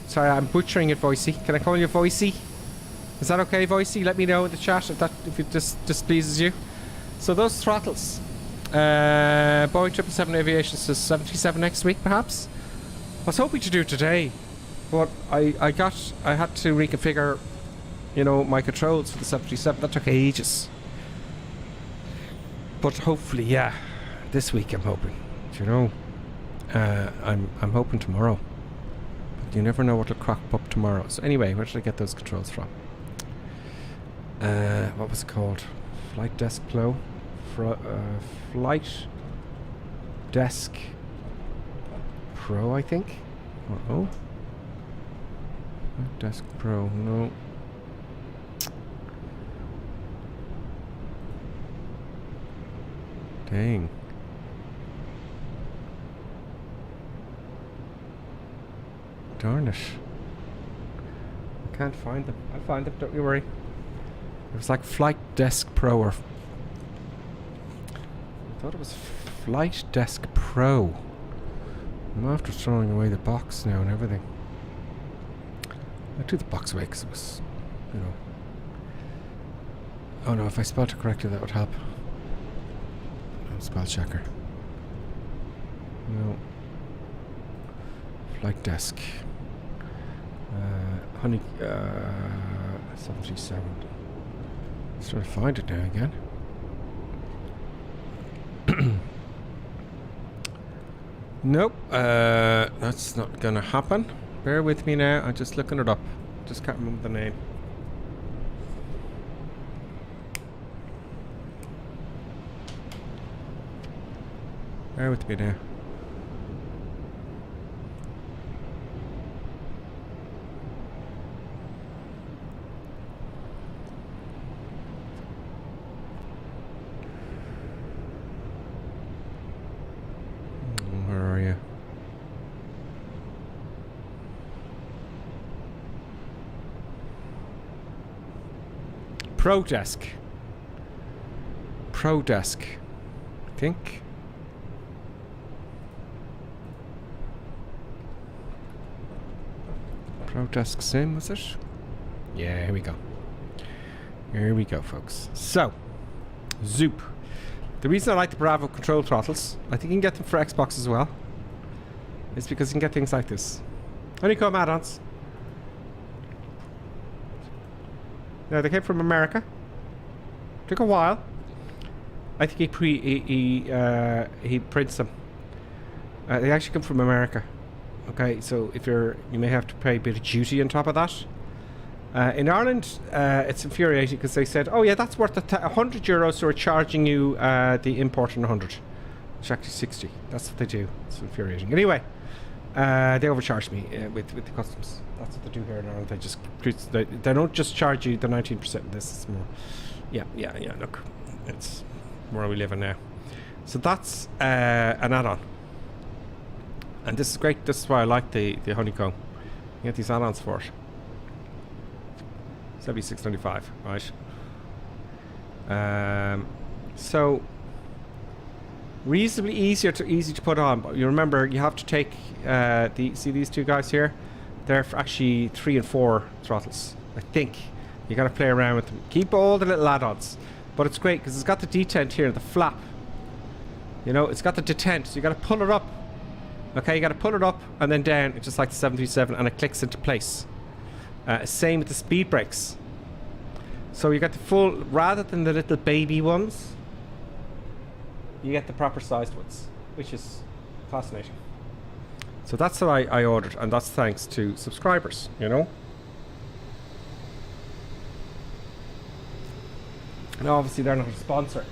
Sorry, I'm butchering it, Voisi. Can I call you Voisi? Is that okay, Voisi? Let me know in the chat if it displeases you. So those throttles. Boeing 777 Aviation says 77 next week, perhaps? I was hoping to do it today. But I had to reconfigure, you know, my controls for the 737. That took ages. But hopefully, yeah, this week I'm hoping. You know, I'm hoping tomorrow. But you never know what'll crop up tomorrow. So anyway, where did I get those controls from? What was it called? Flight Desk Pro? Flight Desk Pro, I think. Oh. Flight Desk Pro, no. Dang. Darn it. I can't find them. I'll find them, don't you worry. It was like Flight Desk Pro or... I thought it was Flight Desk Pro. I'm after throwing away the box now and everything. I threw the box away because it was, you know... Oh no, if I spelled it correctly that would help. No, spell checker. No. Flight Desk. Honey... 737. Let's try to find it now again. Nope, that's not gonna happen. Bear with me now, I'm just looking it up. Just can't remember the name. Bear with me now. Pro Desk, I think. Pro Desk Sim, was it? Yeah, here we go. Here we go, folks. So, Zoop. The reason I like the Bravo control throttles, I think you can get them for Xbox as well, is because you can get things like this. Honeycomb add-ons. Now, they came from America. Took a while. I think he prints them. They actually come from America. Okay, so if you may have to pay a bit of duty on top of that. In Ireland, it's infuriating because they said, oh yeah, that's worth €100, so we're charging you the import in 100. It's actually 60. That's what they do. It's infuriating. Anyway, they overcharged me with the customs. That's what they do here in Ireland. They just they don't just charge you the 19%. This is more. Yeah. Look, it's where we live in now. So that's an add-on, and this is great. This is why I like the honeycomb. You get these add-ons for it. $76.95, right? So reasonably easy to put on, but you remember you have to take see these two guys here. They're actually 3 and 4 throttles. I think you got to play around with them. Keep all the little add-ons, but it's great because it's got the detent here, the flap. You know, it's got the detent, so you got to pull it up. Okay, you got to pull it up and then down, just like the 737, and it clicks into place. Same with the speed brakes. So you got the full, rather than the little baby ones, you get the proper sized ones, which is fascinating. So that's what I ordered, and that's thanks to subscribers, you know. And obviously they're not a sponsor.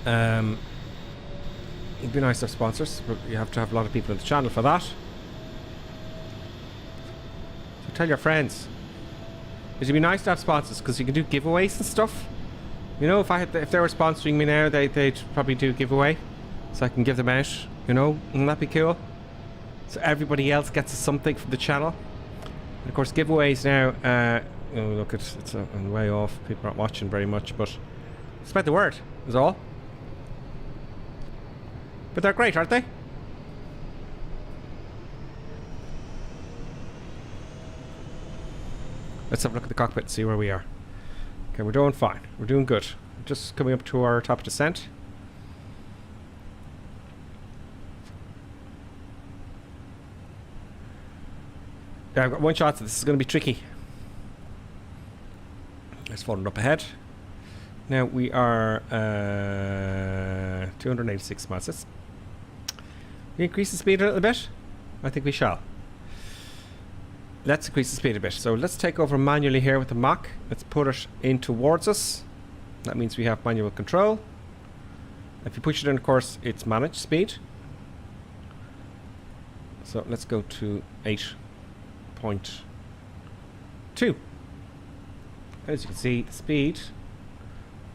It'd be nice to have sponsors, but you have to have a lot of people on the channel for that. So tell your friends. It'd be nice to have sponsors because you can do giveaways and stuff. You know, if they were sponsoring me now, they'd probably do a giveaway, so I can give them out. You know, wouldn't that be cool? So everybody else gets something from the channel. And of course, giveaways now. Oh, look, it's on the way off. People aren't watching very much, but spread the word is all. But they're great, aren't they? Let's have a look at the cockpit and see where we are. Okay, we're doing fine. We're doing good. We're just coming up to our top of descent. . Okay, I've got one shot, so this is going to be tricky. Let's fold it up ahead. Now we are 286 miles. We increase the speed a little bit? I think we shall. Let's increase the speed a bit. So let's take over manually here with the Mach. Let's put it in towards us. That means we have manual control. If you push it in, of course, it's managed speed. So let's go to 8.2. As you can see, the speed.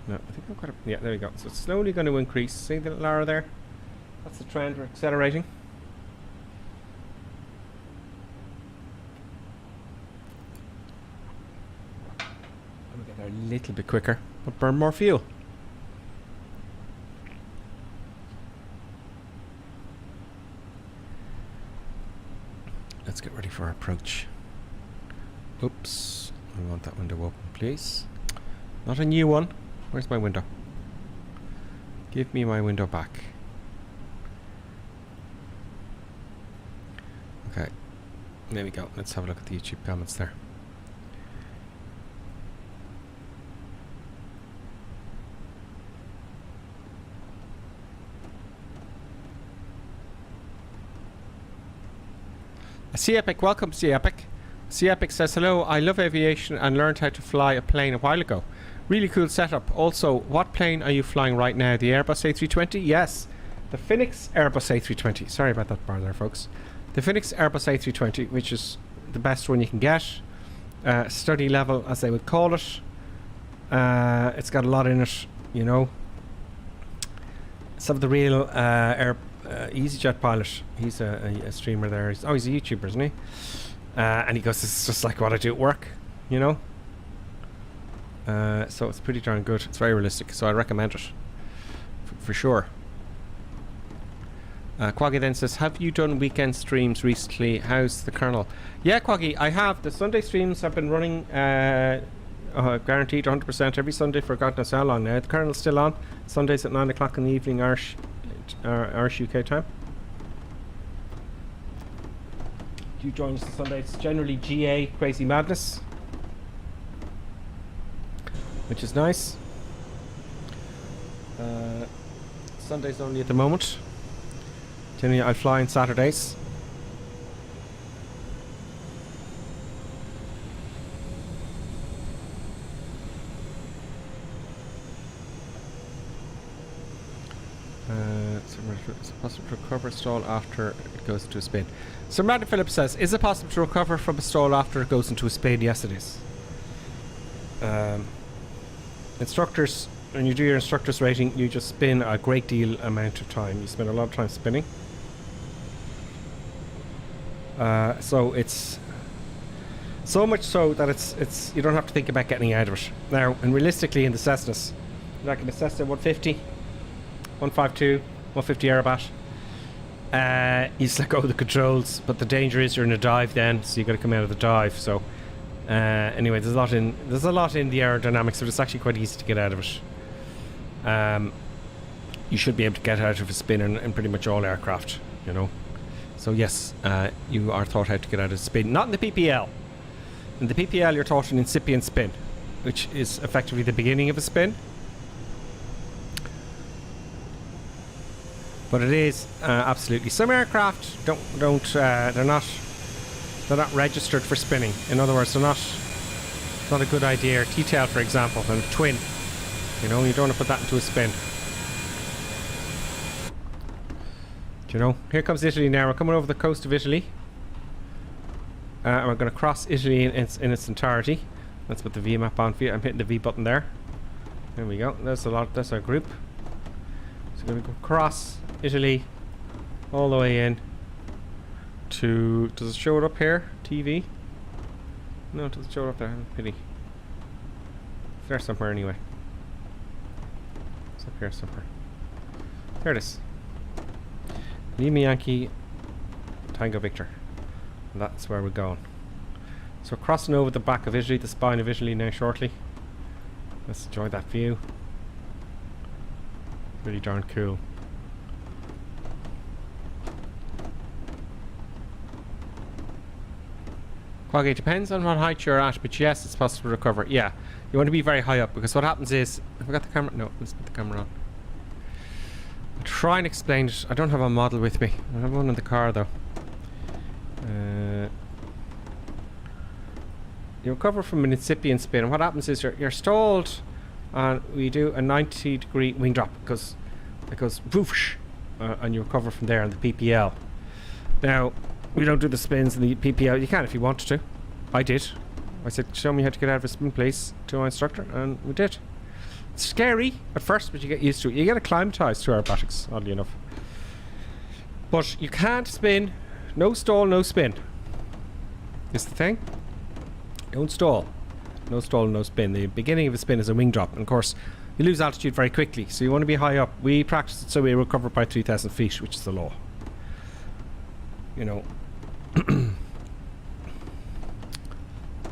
No, I think I've got it. Yeah, there we go. So it's slowly going to increase. See the little arrow there? That's the trend. We're accelerating. And we get there a little bit quicker, but burn more fuel. Let's get ready for our approach. Oops. I want that window open, please. Not a new one. Where's my window? Give me my window back. Okay. There we go. Let's have a look at the YouTube comments there. Sea Epic, welcome Sea Epic. Sea Epic says, hello, I love aviation and learned how to fly a plane a while ago. Really cool setup. Also, what plane are you flying right now? The Airbus A320? Yes. The Phoenix Airbus A320. Sorry about that bar there, folks. The Phoenix Airbus A320, which is the best one you can get. Study level, as they would call it. It's got a lot in it, you know. Some of the real EasyJet pilot. He's a streamer there. He's a YouTuber, isn't he? And he goes, this is just like what I do at work, you know. So it's pretty darn good. It's very realistic, so I recommend it for sure. Quaggy then says, have you done weekend streams recently? How's the kernel? Yeah, Quaggy, I have. The Sunday streams have been running guaranteed 100% every Sunday for God knows how long now. The kernel's still on. Sundays at 9 o'clock in the evening, Irish UK time. You join us on Sunday. It's generally GA Crazy Madness, which is nice. Sundays only at the moment. Generally, I fly on Saturdays. Is it possible to recover a stall after it goes into a spin? So Randy Phillips says, is it possible to recover from a stall after it goes into a spin? Yes, it is. Instructors, when you do your instructor's rating, you just spin a great deal amount of time. You spend a lot of time spinning. So it's so much so that it's you don't have to think about getting out of it. Now, and realistically in the Cessnas, like in the Cessna 150, 152, 150 Aerobat, you just let go of the controls, but the danger is you're in a dive then, so you got to come out of the dive. So anyway, there's a lot in the aerodynamics, but it's actually quite easy to get out of it. You should be able to get out of a spin in pretty much all aircraft, you know. So yes, you are taught how to get out of a spin. Not in the PPL. In the PPL, you're taught an incipient spin, which is effectively the beginning of a spin. But it is absolutely. Some aircraft they're not registered for spinning. In other words, it's not a good idea. T-tail, for example, and a twin. You know, you don't want to put that into a spin. Do you know? Here comes Italy now. We're coming over the coast of Italy. And we're going to cross Italy in its entirety. Let's put the V map on for you. I'm hitting the V button there. There we go. That's our group. So we're going to go across Italy all the way in to, does it show it up here? TV? No, it doesn't show it up there. Pity. It's there somewhere anyway. It's up here somewhere. There it is. Lima Yankee Tango Victor. And that's where we're going. So crossing over the back of Italy, the spine of Italy now shortly. Let's enjoy that view. Really darn cool. Okay, it depends on what height you're at, but yes, it's possible to recover. Yeah, you want to be very high up, because what happens is, have I got the camera? No, let's put the camera on. I'll try and explain it. I don't have a model with me. I have one in the car though. You recover from an incipient spin, and what happens is you're stalled, and we do a 90-degree wing drop, because it goes whoosh, and you recover from there on the PPL. Now, we don't do the spins in the PPL. You can if you wanted to. I did. I said, show me how to get out of a spin, please, to my instructor, and we did. It's scary at first, but you get used to it. You get acclimatized to aerobatics, oddly enough. But you can't spin. No stall, no spin. Is the thing. Don't stall. No stall, no spin. The beginning of a spin is a wing drop. And of course, you lose altitude very quickly. So you want to be high up. We practice it so we recover by 3,000 feet, which is the law. You know.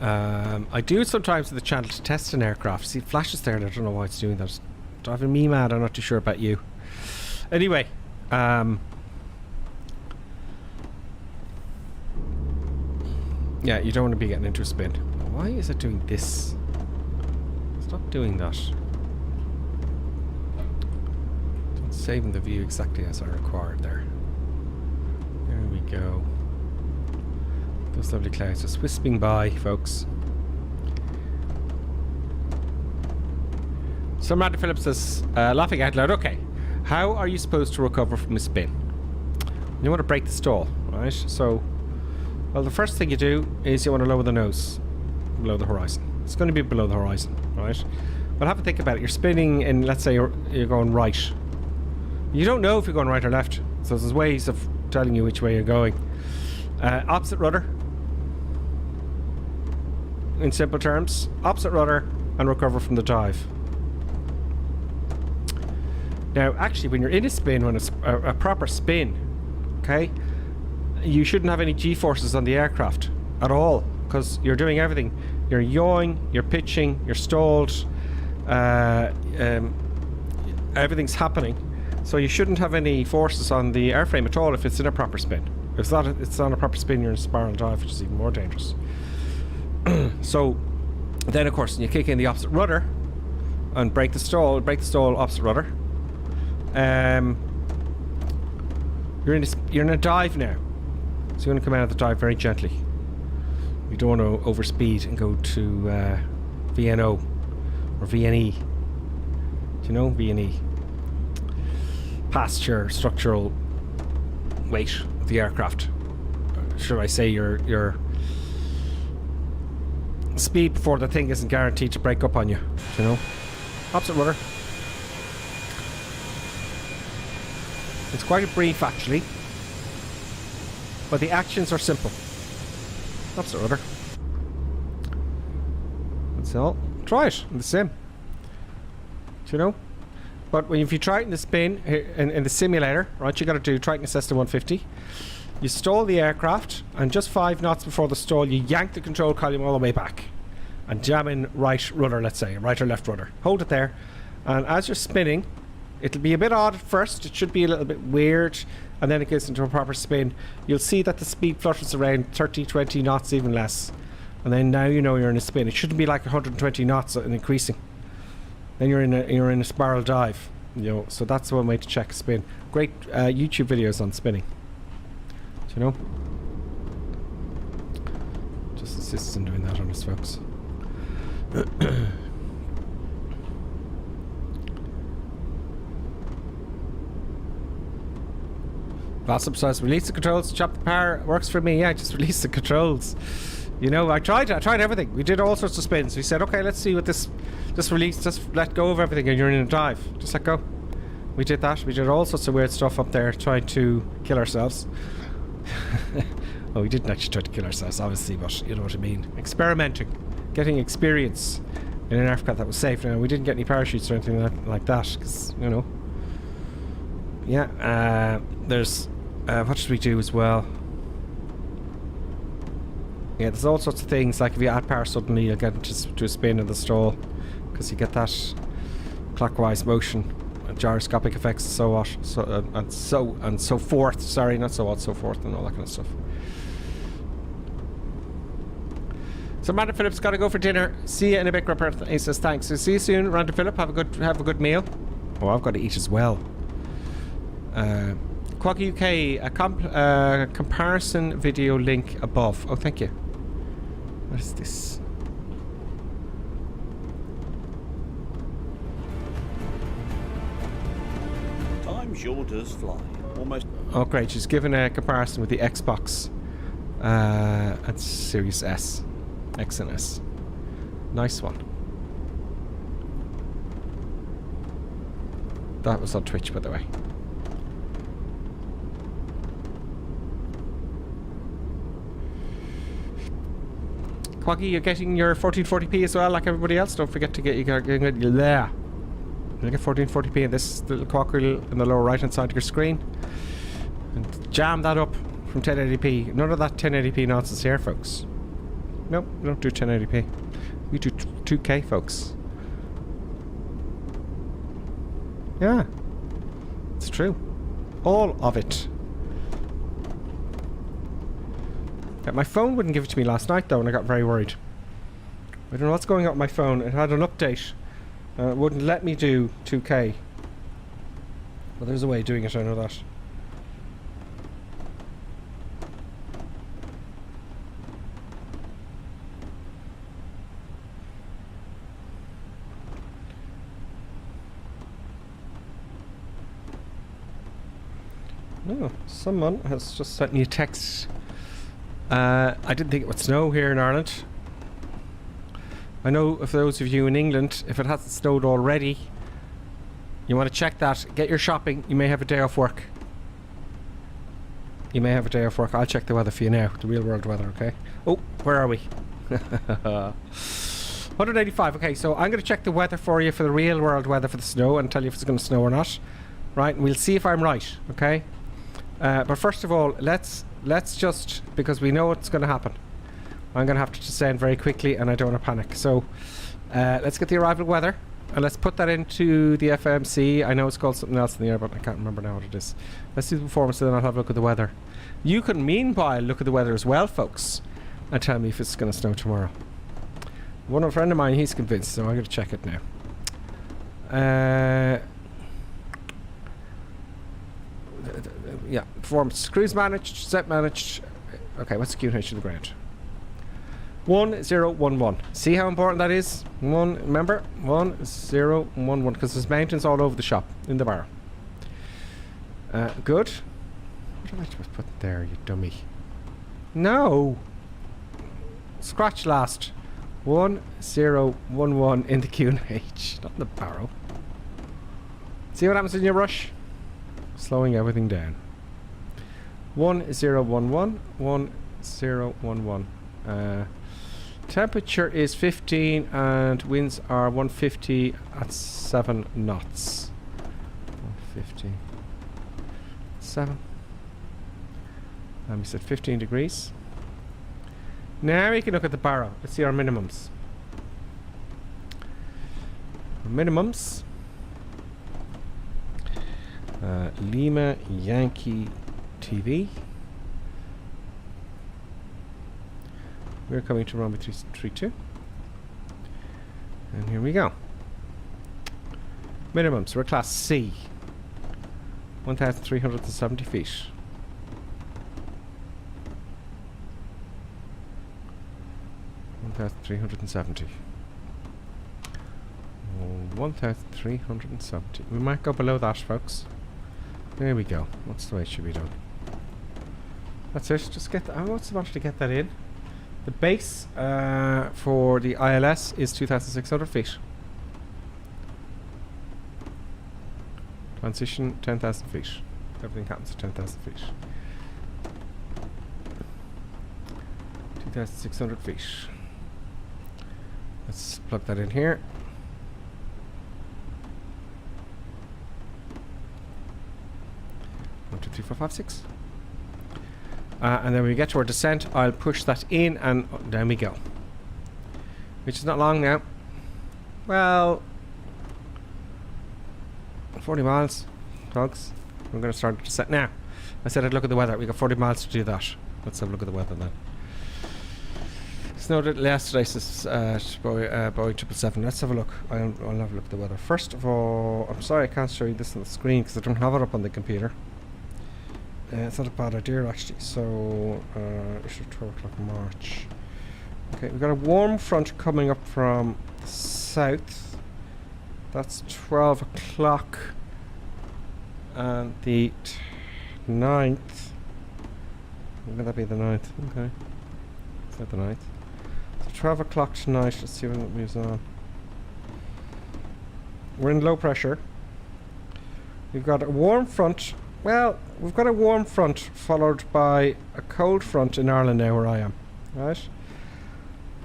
I do it sometimes with the channel to test an aircraft. See, it flashes there and I don't know why it's doing that. It's driving me mad. I'm not too sure about you. Anyway. Yeah, you don't want to be getting into a spin. Why is it doing this? Stop doing that. It's saving the view exactly as I required there. There we go. Those lovely clouds just wisping by, folks. So Randy Phillips says, laughing out loud, okay, how are you supposed to recover from a spin? You want to break the stall, right? So, well, the first thing you do is you want to lower the nose below the horizon. It's going to be below the horizon, right? But have a think about it. You're spinning in, let's say you're going right. You don't know if you're going right or left. So there's ways of telling you which way you're going. Opposite rudder. In simple terms, opposite rudder and recover from the dive. Now, actually, when you're in a spin, when it's a proper spin, okay, you shouldn't have any G-forces on the aircraft at all, because you're doing everything. You're yawing, you're pitching, you're stalled, everything's happening. So you shouldn't have any forces on the airframe at all if it's in a proper spin. If it's not a proper spin, you're in a spiral dive, which is even more dangerous. So then, of course, you kick in the opposite rudder and break the stall opposite rudder. You're in a dive now. So you're going to come out of the dive very gently. You don't want to overspeed and go to VNO or VNE. Do you know VNE? Past your structural weight of the aircraft. Should I say your speed before the thing isn't guaranteed to break up on you. Do you know? Opposite rudder. It's quite a brief actually, but the actions are simple. Opposite rudder. That's all. Try it in the sim. Do you know? But if you try it in the spin, in the simulator, right, you got to do Triton Cessna 150. You stall the aircraft, and just 5 knots before the stall, you yank the control column all the way back, and jam in right rudder, let's say, right or left rudder. Hold it there, and as you're spinning, it'll be a bit odd at first. It should be a little bit weird, and then it gets into a proper spin. You'll see that the speed flutters around 30, 20 knots, even less. And then now you know you're in a spin. It shouldn't be like 120 knots and increasing. Then you're in a spiral dive, you know. So that's one way to check a spin. Great YouTube videos on spinning. Do you know? Just insists on doing that on us, folks. Gossip says, release the controls, chop the power. Works for me. Yeah, just release the controls. You know, I tried everything. We did all sorts of spins. We said, okay, let's see what this, just let go of everything, and you're in a dive. Just let go. We did that. We did all sorts of weird stuff up there, trying to kill ourselves. Well, we didn't actually try to kill ourselves, obviously, but you know what I mean. Experimenting, getting experience in an aircraft that was safe. Now, we didn't get any parachutes or anything like that, because, you know. Yeah, there's, what should we do as well? Yeah, there's all sorts of things, like if you add power suddenly, you'll get to a spin in the stall, because you get that clockwise motion, gyroscopic effects, and so what, and so forth. Sorry, not so what, so forth, and all that kind of stuff. So Random Philip's got to go for dinner. See you in a bit, Rupert. He says thanks. So see you soon, Random Philip. Have a good meal. Oh, I've got to eat as well. Quaggy UK, a comparison video link above. Oh, thank you. What is this? Time sure does fly. Almost. Oh, great. She's given a comparison with the Xbox and Series S. X and S. Nice one. That was on Twitch, by the way. Quaggy, you're getting your 1440p as well, like everybody else. Don't forget to get you get 1440p in this little clock wheel in the lower right hand side of your screen, and jam that up from 1080p. None of that 1080p nonsense here, folks. Nope, we don't do 1080p. We do 2K, folks. Yeah, it's true. All of it. Yeah, my phone wouldn't give it to me last night though, and I got very worried. I don't know what's going on with my phone. It had an update. It wouldn't let me do 2K. Well, there's a way of doing it, I know that. Oh, someone has just sent me a text. I didn't think it would snow here in Ireland. I know for those of you in England, if it hasn't snowed already, you want to check that. Get your shopping. You may have a day off work. You may have a day off work. I'll check the weather for you now. The real world weather, okay? Oh, where are we? 185. Okay, so I'm going to check the weather for you for the real world weather for the snow and tell you if it's going to snow or not. Right, and we'll see if I'm right, okay? But first of all, let's just, because we know what's going to happen, I'm going to have to descend very quickly and I don't want to panic. So let's get the arrival weather and let's put that into the FMC. I know it's called something else in the air, but I can't remember now what it is. Let's do the performance and then I'll have a look at the weather. You can meanwhile look at the weather as well, folks, and tell me if it's going to snow tomorrow. One friend of mine, he's convinced, so I'm going to check it now. Yeah, performance. Cruise managed, set managed. Okay, what's the QNH to the ground? 1011. See how important that is? Remember? 1011, because there's mountains all over the shop, in the bar. Good. What did I just put there, you dummy? No! Scratch last. 1011 in the QNH, not in the barrow. See what happens when you rush? Slowing everything down. 1011. 1011. Temperature is 15 and winds are 150 at 7 knots. 150. 7. We said 15 degrees. Now we can look at the barrow. Let's see our minimums. Minimums. Lima Yankee TV. We're coming to runway 332. And here we go. Minimums. We're class C. 1,370 feet. 1,370. 1,370. We might go below that, folks. There we go. That's the way it should be done. That's it. Just get that. What's the matter to get that in? The base for the ILS is 2,600 feet. Transition 10,000 feet. Everything happens at 10,000 feet. 2,600 feet. Let's plug that in here. One, two, three, four, five, six. And then when we get to our descent, I'll push that in and down we go. Which is not long now. Well, 40 miles, folks. We're going to start to descent now. I said I'd look at the weather. We got 40 miles to do that. Let's have a look at the weather then. Snowed it yesterday, says Boeing 777. Let's have a look. I'll have a look at the weather. First of all, I'm sorry I can't show you this on the screen because I don't have it up on the computer. It's not a bad idea actually. So, it's 12 o'clock March. Okay, we've got a warm front coming up from the south. That's 12 o'clock. And the 9th. Would that be the 9th? Okay. Is that the 9th? So 12 o'clock tonight. Let's see when it moves on. We're in low pressure. We've got a warm front. Well, we've got a warm front followed by a cold front in Ireland now where I am. Right?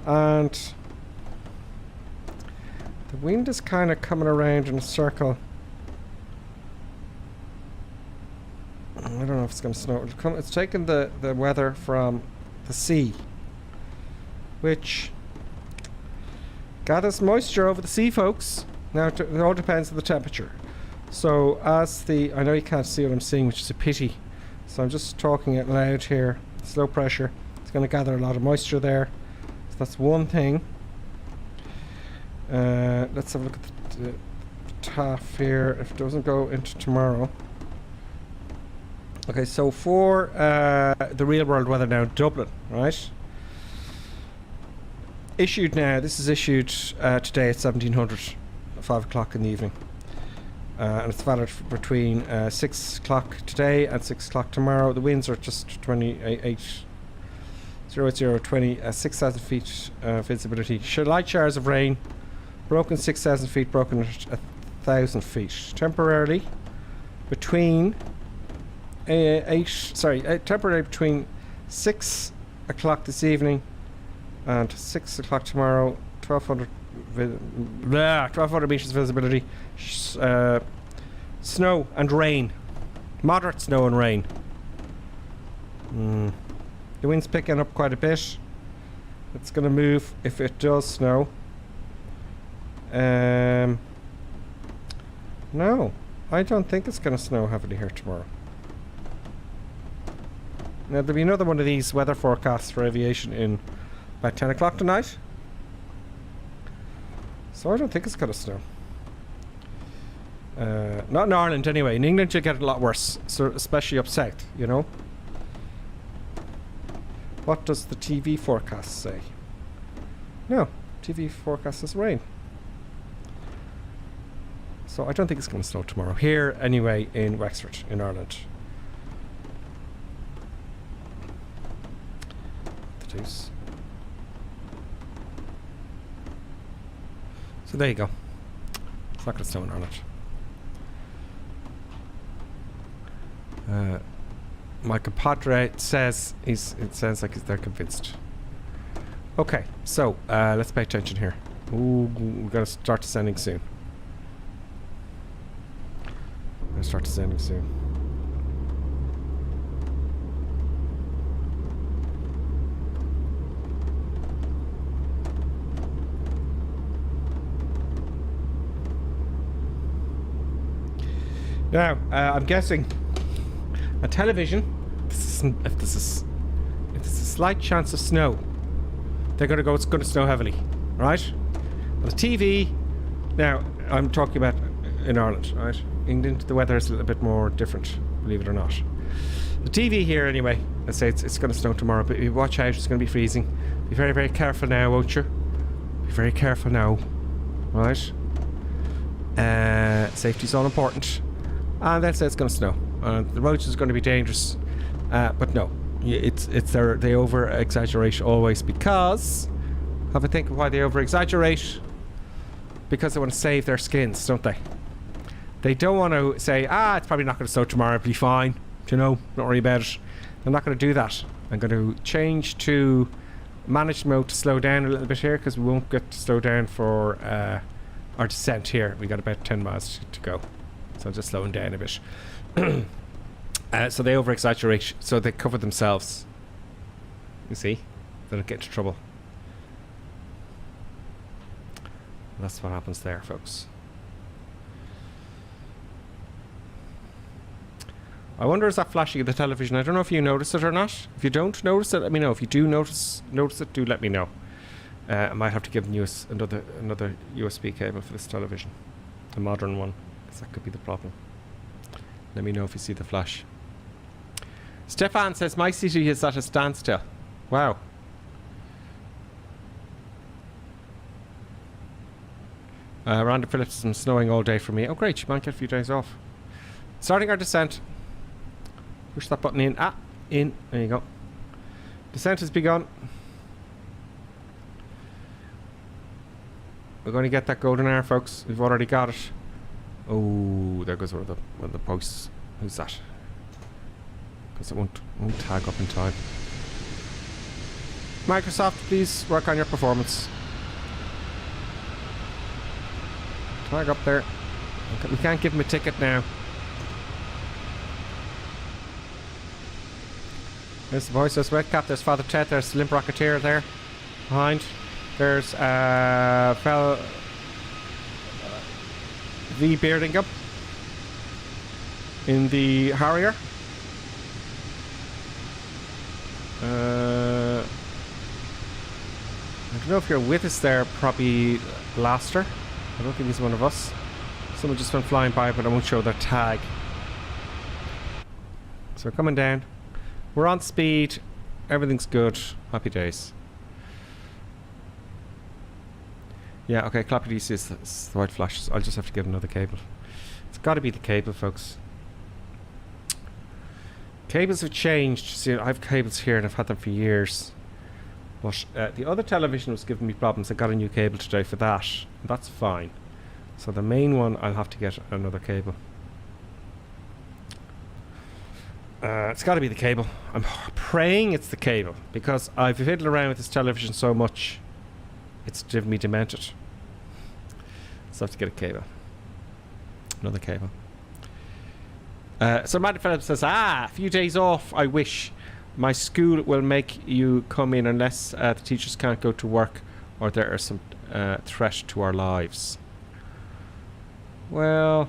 And the wind is kind of coming around in a circle. I don't know if it's going to snow. It's taking the weather from the sea, which gathers moisture over the sea, folks. Now, it all depends on the temperature. So, I know you can't see what I'm seeing, which is a pity. So I'm just talking out loud here. It's low pressure. It's going to gather a lot of moisture there. So that's one thing. Let's have a look at the TAF here. If it doesn't go into tomorrow. Okay, so for the real world weather now, Dublin, right? Issued now, this is issued today at 1700, 5 o'clock in the evening. And it's valid between 6 o'clock today and 6 o'clock tomorrow. The winds are just 6,000 feet visibility. Light showers of rain, broken 6,000 feet, broken at 1,000 feet. Temporarily between temporarily between 6 o'clock this evening and 6 o'clock tomorrow, 1,200 meters visibility. Snow and rain, moderate snow and rain. The wind's picking up quite a bit. It's going to move if it does snow. No, I don't think it's going to snow heavily here tomorrow. Now there'll be another one of these weather forecasts for aviation in about 10 o'clock tonight. So I don't think it's going to snow. Not in Ireland anyway. In England you'll get it a lot worse, so especially up south, you know. What does the TV forecast say? No, TV forecast says rain. So I don't think it's going to snow tomorrow. Here anyway in Wexford, in Ireland. So there you go. It's not going to snow in Ireland. My compadre says it sounds like they're convinced. Okay, so let's pay attention here. Ooh, we're going to start descending soon. Now, I'm guessing a television, if there's a slight chance of snow, they're going to go, it's going to snow heavily, right? But a TV, now, I'm talking about in Ireland, right? England, the weather is a little bit more different, believe it or not. The TV here, anyway, let's say it's going to snow tomorrow, but you watch out, it's going to be freezing. Be very, very careful now, won't you? Be very careful now, right? Safety's all important. And let's say it's going to snow. The roads is going to be dangerous, but no, they over exaggerate always, because have a think of why they over exaggerate. Because they want to save their skins, don't they? They don't want to say, it's probably not going to snow tomorrow, it'll be fine, you know, don't worry about it. They're not going to do that. I'm going to change to managed mode to slow down a little bit here, because we won't get to slow down for our descent here. We got about 10 miles to go. So just slowing down a bit. So they over exaggerate, so they cover themselves. You see? They don't get into trouble. And that's what happens there, folks. I wonder, is that flashing at the television? I don't know if you notice it or not. If you don't notice it, let me know. If you do notice it, do let me know. I might have to give them another USB cable for this television, a modern one, because that could be the problem. Let me know if you see the flash. Stefan says my city is at a standstill. Wow. Rhonda Phillips has been snowing all day for me. Oh great, you might get a few days off. Starting our descent. Push that button in. In. There you go. Descent has begun. We're going to get that golden hour, folks. We've already got it. Oh, there goes one of the posts. Who's that? Because it won't tag up in time. Microsoft, please work on your performance. Tag up there. We can't give him a ticket now. There's the boys. There's Redcap. There's Father Ted. There's Limp Rocketeer there. Behind. There's Fel V. Beardingham in the Harrier. I don't know if you're with us there, probably Laster. I don't think he's one of us. Someone just went flying by, but I won't show their tag. So we're coming down. We're on speed. Everything's good. Happy days. Yeah, okay, Clappy DC is the white flash. I'll just have to get another cable. It's got to be the cable, folks. Cables have changed. See, I have cables here and I've had them for years. But the other television was giving me problems. I got a new cable today for that. That's fine. So the main one, I'll have to get another cable. It's got to be the cable. I'm praying it's the cable because I've fiddled around with this television so much. It's driven me demented. So I have to get a cable. Another cable. So Matty Phillips says, a few days off, I wish. My school will make you come in unless the teachers can't go to work or there is some threat to our lives. Well,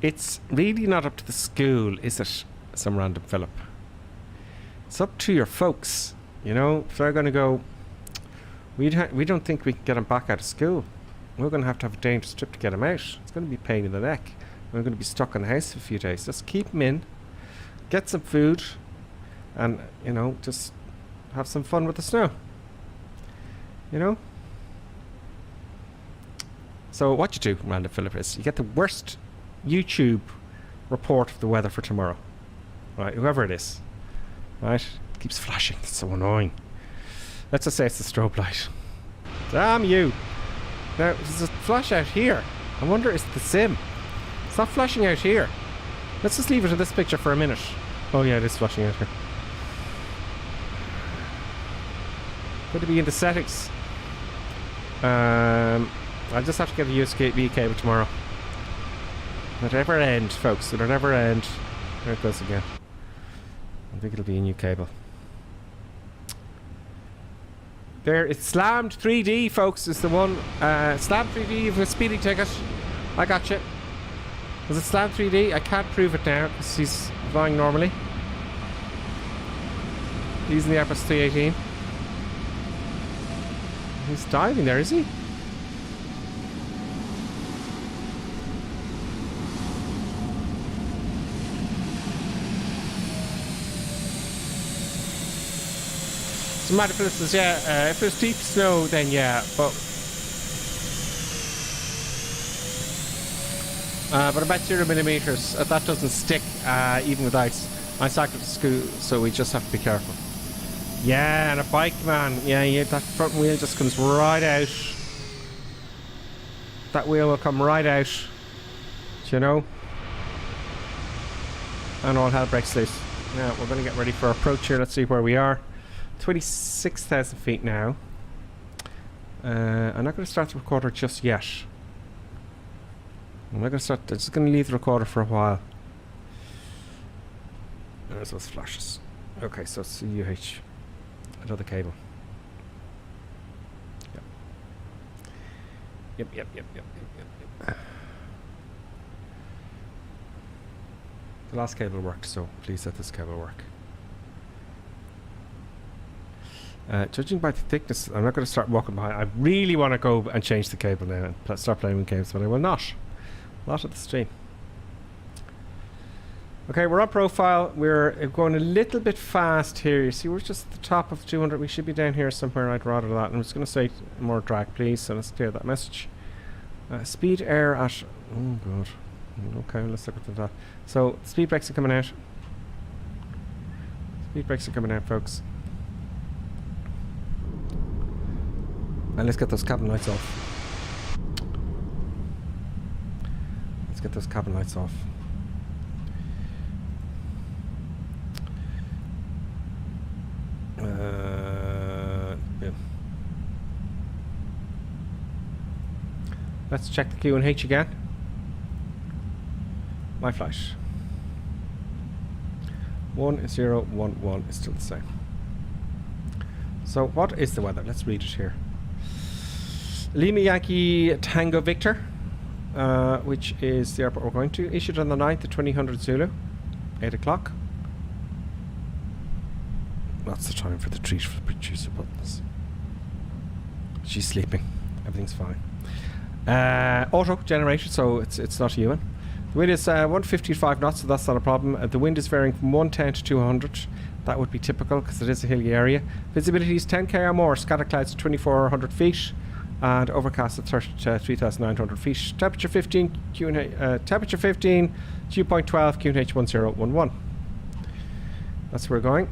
it's really not up to the school, is it, some random Philip? It's up to your folks. You know, if they're going to go, we don't think we can get them back out of school. We're going to have a dangerous trip to get them out. It's going to be a pain in the neck. We're going to be stuck in the house for a few days. Just keep them in, get some food, and, you know, just have some fun with the snow. You know? So what you do, Random Philip, is you get the worst YouTube report of the weather for tomorrow. Right, whoever it is. Right? Keeps flashing. It's so annoying. Let's just say it's the strobe light. Damn you! Now, there's a flash out here. I wonder, is it the sim? It's not flashing out here. Let's just leave it in this picture for a minute. Oh yeah, it is flashing out here. Could it be in the settings? I'll just have to get a USB cable tomorrow. It'll never end, folks. It'll never end. There it goes again. I think it'll be a new cable. There, it's Slammed 3D, folks, is the one. Slammed 3D with a speeding ticket. I got you. Was it Slammed 3D? I can't prove it now because he's flying normally. He's in the Airbus 318. He's diving there, is he? So Matt Phillips says, yeah, if there's deep snow, then yeah, but about 0 millimeters, that doesn't stick even with ice. I cycle to school, so we just have to be careful. Yeah, and a bike, man. Yeah, that front wheel just comes right out. That wheel will come right out. Do you know? And all hell breaks loose. Now, we're going to get ready for approach here. Let's see where we are. 26,000 feet now. I'm not going to start the recorder just yet. I'm not going to start. I'm just going to leave the recorder for a while. There's those flashes. Okay, so it's UH. Another cable. Yep. The last cable worked, so please let this cable work. Judging by the thickness, I'm not going to start walking behind. I really want to go and change the cable now and start playing with cables, but I will not. Not at the stream. Okay, we're on profile. We're going a little bit fast here. You see, we're just at the top of 200. We should be down here somewhere. I'd rather that. I'm just going to say more drag, please. So let's clear that message. Speed air at... Oh, God. Okay, let's look at that. So, speed brakes are coming out. Speed brakes are coming out, folks. And let's get those cabin lights off. Let's get those cabin lights off. Yeah. Let's check the Q&H again. My flight 1011 is still the same. So what is the weather? Let's read it here. Lima Yankee Tango Victor, which is the airport we're going to, issued on the 9th at 2000 Zulu, 8 o'clock. That's the time for the treat for the producer buttons. She's sleeping. Everything's fine. Auto generated, so it's not human. The wind is 155 knots, so that's not a problem. The wind is varying from 110 to 200. That would be typical because it is a hilly area. Visibility is 10k or more. Scatter clouds 2400 feet, and overcast at 3,900 feet. Temperature 15. Temperature 15. Dew point 12. QNH 1011. That's where we're going.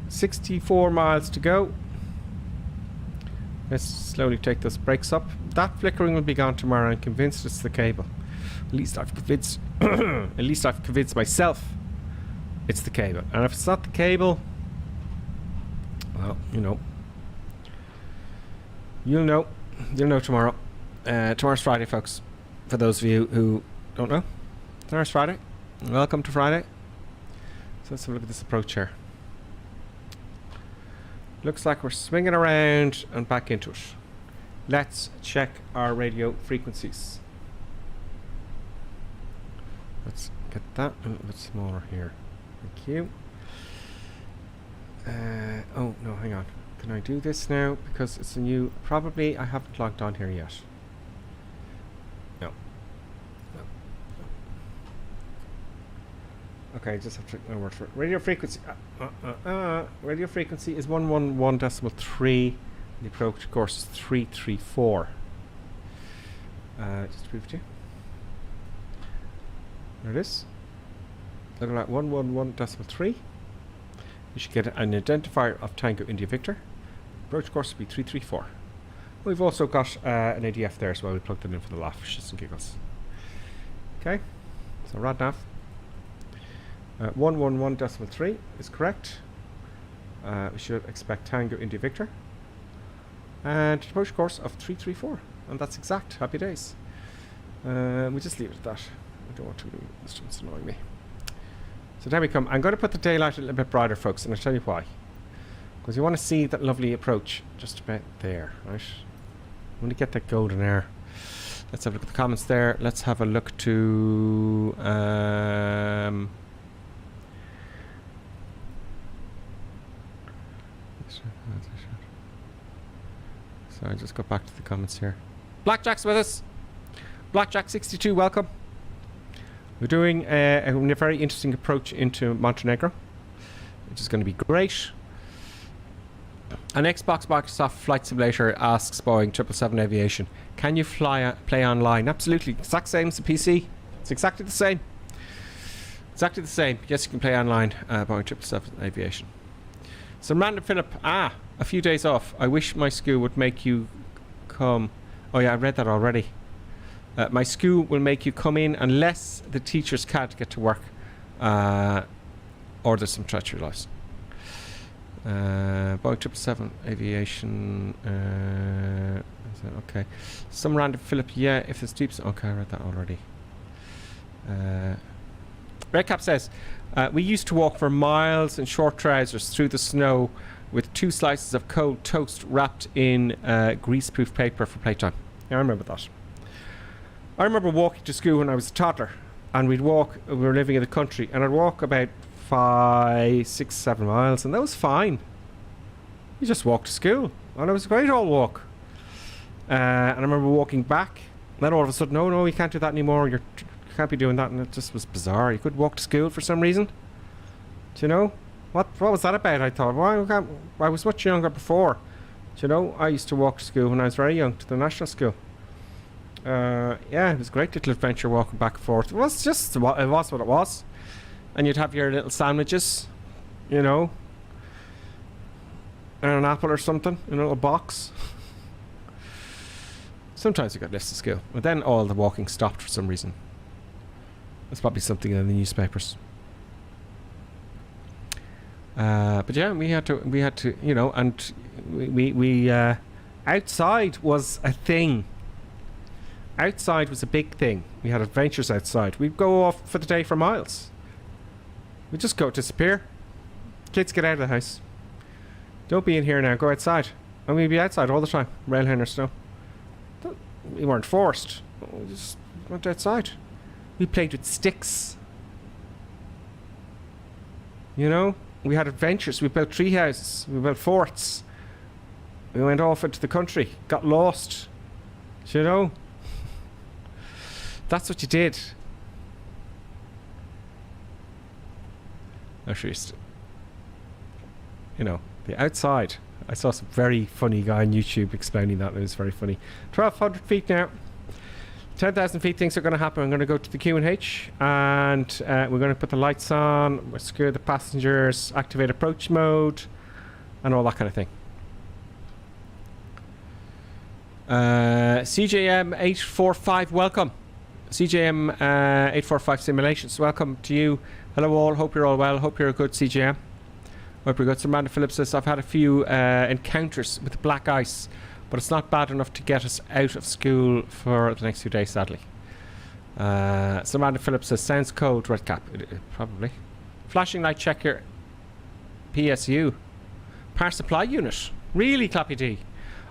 64 miles to go. Let's slowly take those brakes up. That flickering will be gone tomorrow. I'm convinced it's the cable. At least I've convinced at least I've convinced myself it's the cable. And if it's not the cable, well, you know. You'll know tomorrow. Tomorrow's Friday, folks. For those of you who don't know. Tomorrow's Friday. Welcome to Friday. So let's have a look at this approach here. Looks like we're swinging around and back into it. Let's check our radio frequencies. Let's get that a little bit smaller here. Thank you. Oh, no, hang on. Can I do this now? Because it's a new... Probably I haven't logged on here yet. No. Okay, just have to... No word for it. Radio frequency... radio frequency is 111.3. The approach, of course, is 334. Just to prove it to you. There it is. Look at that, 111.3. You should get an identifier of Tango India Victor. Approach course will be 334. We've also got an ADF there as well. We plugged it in for the laugh, shits and giggles. Okay, so RadNav. 111.3 is correct. We should expect Tango India Victor. And approach course of 334. And that's exact. Happy days. We just leave it at that. I don't want to do this, it's annoying me. So there we come. I'm going to put the daylight a little bit brighter, folks, and I'll tell you why. Because you want to see that lovely approach just about there, right? I want to get that golden air. Let's have a look at the comments there. Let's have a look to... So I just got back to the comments here. Blackjack's with us. Blackjack62, welcome. We're doing a very interesting approach into Montenegro, which is going to be great. An Xbox Microsoft Flight Simulator asks Boeing 777 Aviation, can you play online? Absolutely. Exact same as the PC. It's exactly the same. Exactly the same. Yes, you can play online, Boeing 777 Aviation. So random Philip, a few days off. I wish my school would make you come. Oh yeah, I read that already. My school will make you come in unless the teachers can't get to work, or there's some treachery loss. Boeing 777 Aviation. Is that okay? Some random Philip. Yeah, if there's deeps. Okay, I read that already. Redcap says, we used to walk for miles in short trousers through the snow with 2 slices of cold toast wrapped in greaseproof paper for playtime. Yeah, I remember that. I remember walking to school when I was a toddler, and we were living in the country, and I'd walk about 5, 6, 7 miles, and that was fine. You just walked to school, and it was a great old walk. And I remember walking back, and then all of a sudden, no, you can't do that anymore. You can't be doing that, and it just was bizarre. You could walk to school for some reason. Do you know? What was that about? I thought, I was much younger before. Do you know? I used to walk to school when I was very young, to the national school. Yeah, it was a great little adventure walking back and forth. It was what it was. And you'd have your little sandwiches, you know, and an apple or something in a little box. Sometimes you got lifts to school, but then all the walking stopped for some reason. There's probably something in the newspapers. But yeah, we had to, you know, and we outside was a thing. Outside was a big thing. We had adventures outside. We'd go off for the day for miles. We'd just go disappear. Kids, get out of the house. Don't be in here now. Go outside. And we'd be outside all the time, rail hen or snow. We weren't forced. We just went outside. We played with sticks. You know, we had adventures. We built tree houses. We built forts. We went off into the country. Got lost. You know, that's what you did. I sure used to, you know, the outside. I saw some very funny guy on YouTube explaining that. It was very funny. 1,200 feet now. 10,000 feet things are going to happen. I'm going to go to the Q&H and we're going to put the lights on, we'll secure the passengers, activate approach mode, and all that kind of thing. CJM 845, welcome. CJM 845 Simulations, welcome to you. Hello all, hope you're all well, hope you're a good CJM. Hope you're good. Samantha Phillips says, I've had a few encounters with black ice, but it's not bad enough to get us out of school for the next few days, sadly. Samantha Phillips says, sounds cold, red cap. Probably. Flashing light checker, PSU. Power supply unit. Really, Clappy D?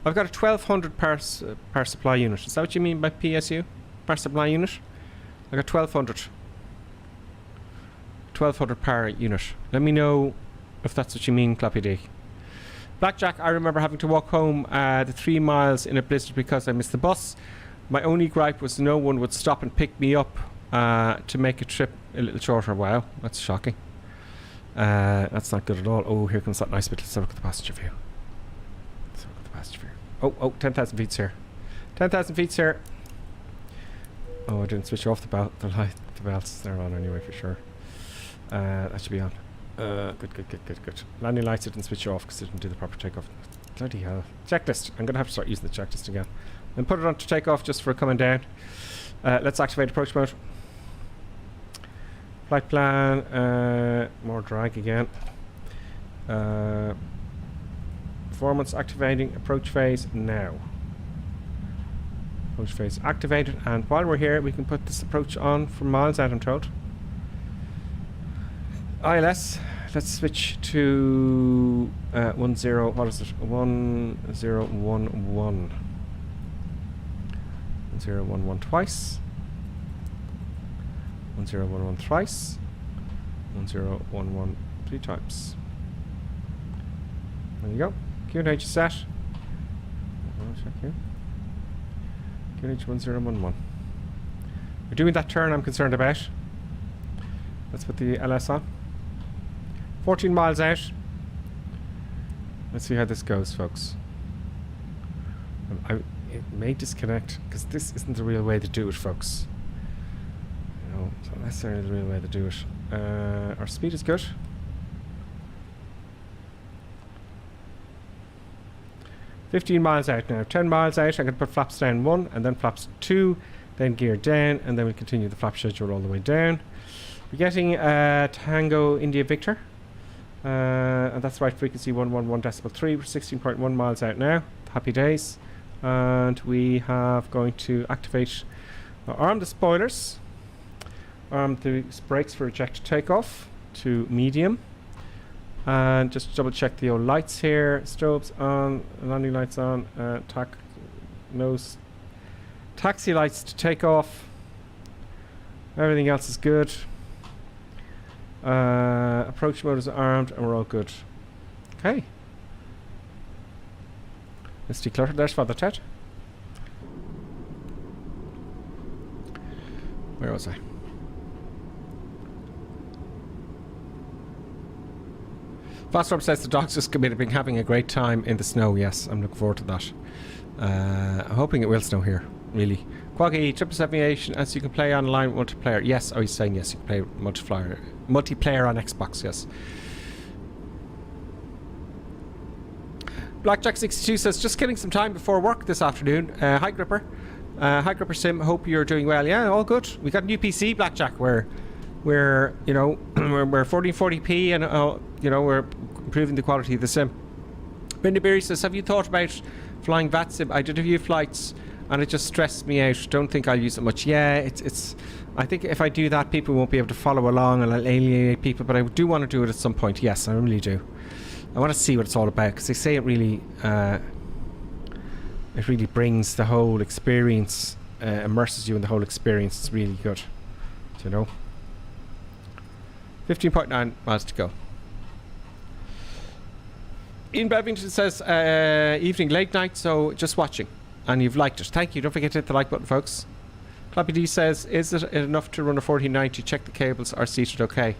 I've got a 1200 power supply unit. Is that what you mean by PSU? Power supply unit? I got 1200. 1200 power unit. Let me know if that's what you mean, Clappy D. Blackjack, I remember having to walk home the 3 miles in a blizzard because I missed the bus. My only gripe was no one would stop and pick me up to make a trip a little shorter. Wow, that's shocking. That's not good at all. Oh, here comes that nice bit. Let's have a look at the passenger view. Let's have a look at the passenger view. Oh, 10,000 feet's here. 10,000 feet's here. Oh, I didn't switch off the light. The belts, they're on anyway for sure. That should be on. Good. Landing lights didn't switch off because it didn't do the proper takeoff. Bloody hell. Checklist. I'm going to have to start using the checklist again. And put it on to takeoff just for coming down. Let's activate approach mode. Flight plan. More drag again. Performance activating approach phase now. Approach phase activated. And while we're here, we can put this approach on for miles out, I'm told. ILS, let's switch to 10, what is it? 1011. 1011 twice. 1011 thrice. 1011 3 times. There you go. QNH is set. Check here. QNH 1011. We're doing that turn I'm concerned about. Let's put the LS on. 14 miles out. Let's see how this goes, folks. It may disconnect because this isn't the real way to do it, folks. You know, it's not necessarily the real way to do it. Our speed is good. $15 miles out now. 10 miles out. I'm going to put flaps down 1 and then flaps 2, then gear down, and then we'll continue the flap schedule all the way down. We're getting Tango India Victor. And that's right frequency 111.3. We're 16.1 miles out now. Happy days. And we have going to activate arm the spoilers, arm the brakes for eject takeoff to medium, and just double check the old lights here. Strobes on, landing lights on, nose taxi lights to take off. Everything else is good. Approach mode is armed and we're all good. Okay. Let's declutter. There's Father Ted. Where was I? Foster says the dogs just committed been having a great time in the snow. Yes, I'm looking forward to that. I'm hoping it will snow here, really. Quaggy, 777 Aviation, as you can play online multiplayer. Yes, he's saying yes, you can play multiplayer on Xbox, yes. Blackjack62 says, just killing some time before work this afternoon. Hi, Gripper. Hi, Gripper Sim. Hope you're doing well. Yeah, all good. We got a new PC, Blackjack, where we're, you know, we're 1440p and, you know, we're improving the quality of the sim. Brendan Berry says, have you thought about flying VATSIM? I did a few flights and it just stressed me out. Don't think I'll use it much. Yeah, it's I think if I do that, people won't be able to follow along and I'll alienate people, but I do want to do it at some point. Yes, I really do. I want to see what it's all about, because they say it really brings the whole experience, immerses you in the whole experience. It's really good, you know. 15.9 miles to go. Ian Bevington says, evening late night, so just watching. And you've liked it. Thank you. Don't forget to hit the like button, folks. Clappy D says, is it enough to run a 1490? Check the cables are seated okay.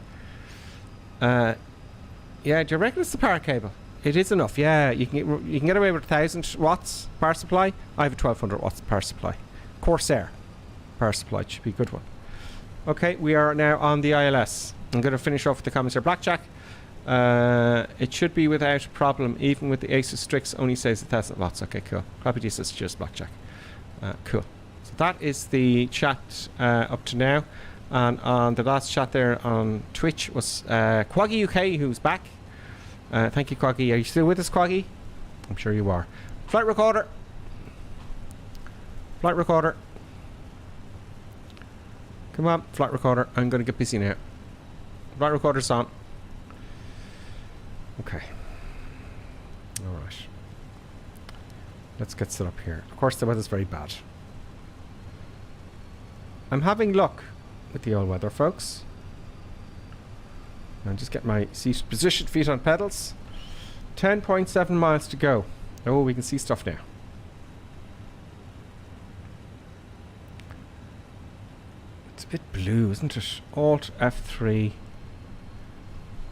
Yeah, do you reckon it's the power cable? It is enough, yeah. You can get away with 1000 watts power supply. I have a 1200 watts power supply. Corsair power supply should be a good one. Okay, we are now on the ILS. I'm going to finish off with the comments here. Blackjack. It should be without a problem, even with the Asus Strix only says 1000 watts. Okay, cool. Crappy D says cheers, Blackjack. Cool. So that is the chat up to now. And on the last chat there on Twitch was Quaggy UK, who's back. Thank you, Quaggy. Are you still with us, Quaggy? I'm sure you are. Flight recorder. Flight recorder. Come on, flight recorder. I'm going to get busy now. Flight recorder's on. Okay. Alright. Let's get set up here. Of course, the weather's very bad. I'm having luck with the old weather, folks. I'll just get my seat positioned, feet on pedals. 10.7 miles to go. Oh, we can see stuff now. It's a bit blue, isn't it? Alt F3.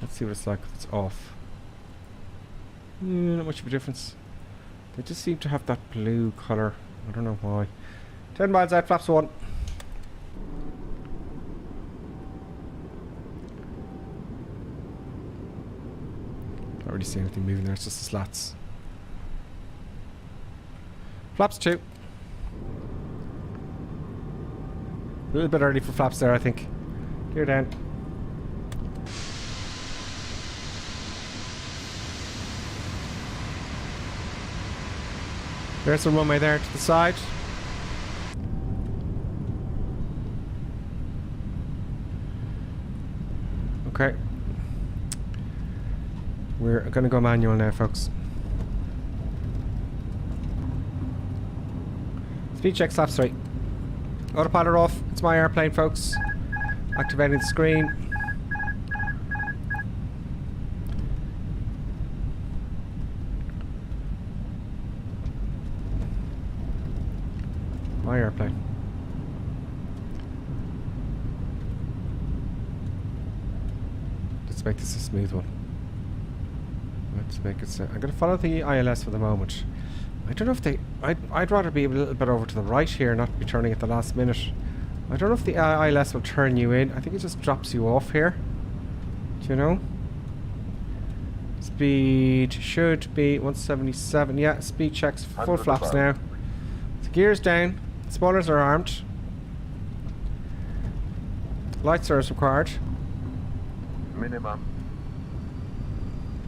Let's see what it's like if it's off. Not much of a difference. They just seem to have that blue colour. I don't know why. 10 miles out, flaps 1. Can't really see anything moving there, it's just the slats. Flaps 2. A little bit early for flaps there, I think. Clear down. There's the runway there to the side. Okay. We're going to go manual now, folks. Speed check, slap straight. Autopilot off. It's my airplane, folks. Activating the screen. My airplane. Let's make this a smooth one. Let's make it. I'm going to follow the ILS for the moment. I don't know if they. I'd rather be a little bit over to the right here, not be turning at the last minute. I don't know if the ILS will turn you in. I think it just drops you off here. Do you know? Speed should be 177. Yeah, speed checks, full flaps now. So gears down. Spoilers are armed. Lights are as required. Minimum.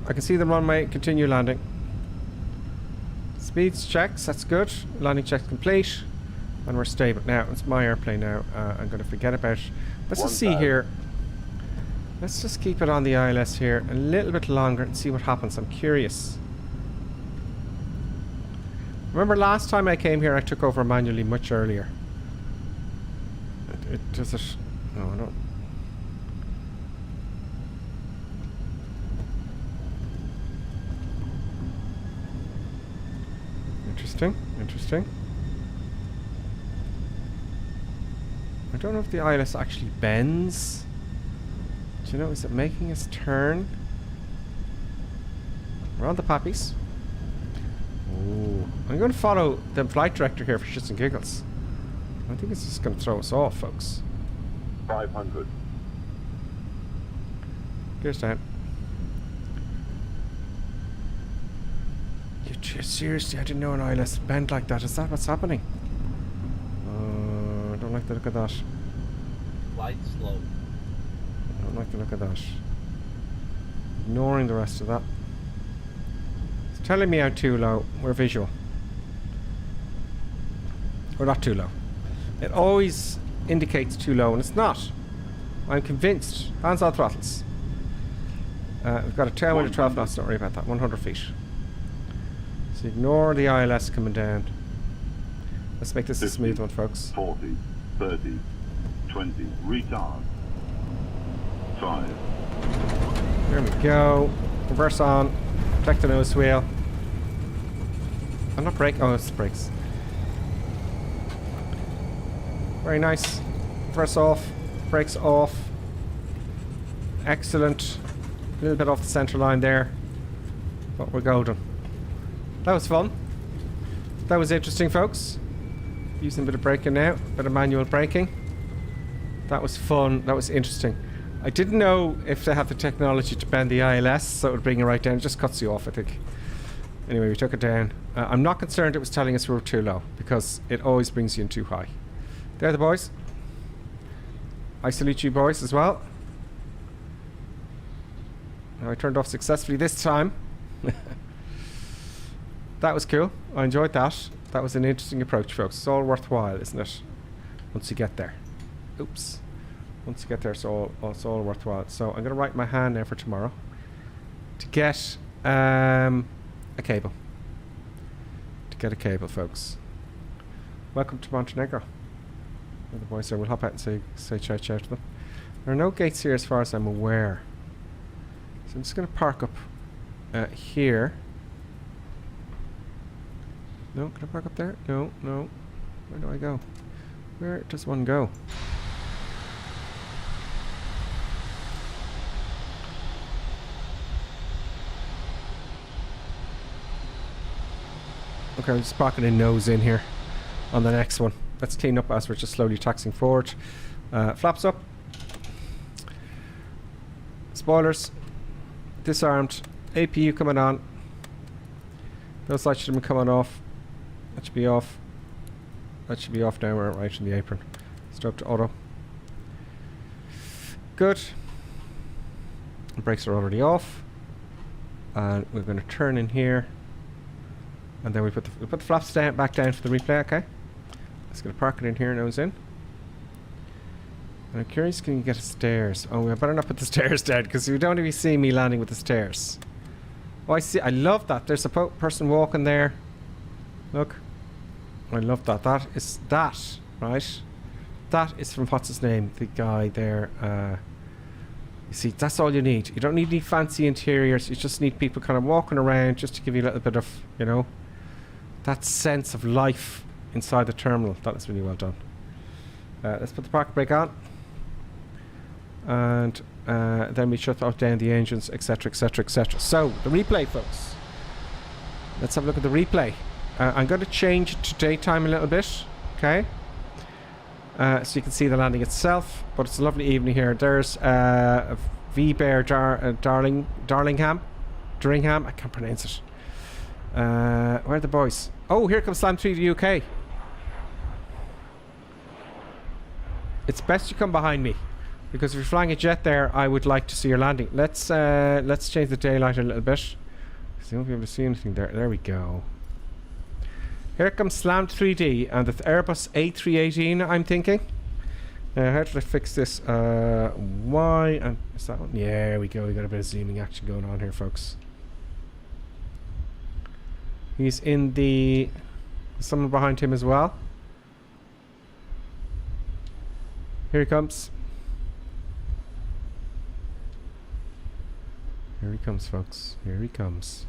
I can see the runway. Continue landing. Speeds checks. That's good. Landing checks complete. And we're stable. Now, it's my airplane now. I'm going to forget about it. Let's just see here. Let's just keep it on the ILS here a little bit longer and see what happens. I'm curious. Remember last time I came here I took over manually much earlier. It does it. No, I don't. Interesting, interesting. I don't know if the ILS actually bends. Do you know, is it making its turn? We're on the poppies. Ooh. I'm going to follow the flight director here for shits and giggles. I think it's just going to throw us off, folks. 500. Gears down. Seriously, I didn't know an ILS bent like that. Is that what's happening? I don't like the look of that. Flight slow. I don't like the look of that. Ignoring the rest of that. It's telling me I'm too low. We're visual. We're not too low. It always indicates too low, and it's not. I'm convinced. Hands on throttles. We've got a tailwind of 12 knots. Don't worry about that. 100 feet. So ignore the ILS coming down. Let's make this 50, a smooth one, folks. 40, 30, 20, retard. 5. There we go. Reverse on. Protect the nose wheel. I'm not braking. Oh, it's the brakes. Very nice. Reverse off. Brakes off. Excellent. A little bit off the centre line there. But we're golden. That was fun. That was interesting, folks. Using a bit of braking now. A bit of manual braking. That was fun. That was interesting. I didn't know if they have the technology to bend the ILS, so it would bring it right down. It just cuts you off, I think. Anyway, we took it down. I'm not concerned it was telling us we were too low, because it always brings you in too high. There, the boys. I salute you, boys, as well. Now I turned off successfully this time. That was cool. I enjoyed that. That was an interesting approach, folks. It's all worthwhile, isn't it? Once you get there. Oops. Once you get there, it's all worthwhile. So I'm going to write my hand now for tomorrow to get a cable. To get a cable, folks. Welcome to Montenegro. The boys there. We'll hop out and say ciao to them. There are no gates here as far as I'm aware. So I'm just going to park up here. No, can I park up there? No, no. Where do I go? Where does one go? Okay, I'm just parking a nose in here on the next one. Let's clean up as we're just slowly taxiing forward. Flaps up. Spoilers. Disarmed. APU coming on. Those lights should have been coming off. That should be off. That should be off now. We're right in the apron. Stop to auto. Good. The brakes are already off. And we're going to turn in here. And then we put the flaps back down for the replay, okay? Let's get a park it in here, nose in. And I'm curious, can you get a stairs? Oh, we better not put the stairs down, because you don't even see me landing with the stairs. Oh, I see. I love that. There's a person walking there. Look. I love that. That is that, right? That is from, what's his name? The guy there. You see, that's all you need. You don't need any fancy interiors. You just need people kind of walking around just to give you a little bit of, you know, that sense of life inside the terminal. That is really well done. Let's put the park brake on. And then we shut off down the engines, etc, etc, etc. So, the replay, folks. Let's have a look at the replay. I'm going to change it to daytime a little bit, okay? So you can see the landing itself, but it's a lovely evening here. There's V-Bear Darlingham, I can't pronounce it. Where are the boys? Oh, here comes Slam 3 to UK. It's best you come behind me, because if you're flying a jet there, I would like to see your landing. Let's change the daylight a little bit. So you won't be able to see anything there. There we go. Here comes Slam 3D and the Airbus A318, I'm thinking. How did I fix this? Y and is that one? Yeah, there we go. We got a bit of zooming action going on here, folks. He's in the... someone behind him as well. Here he comes. Here he comes, folks. Here he comes.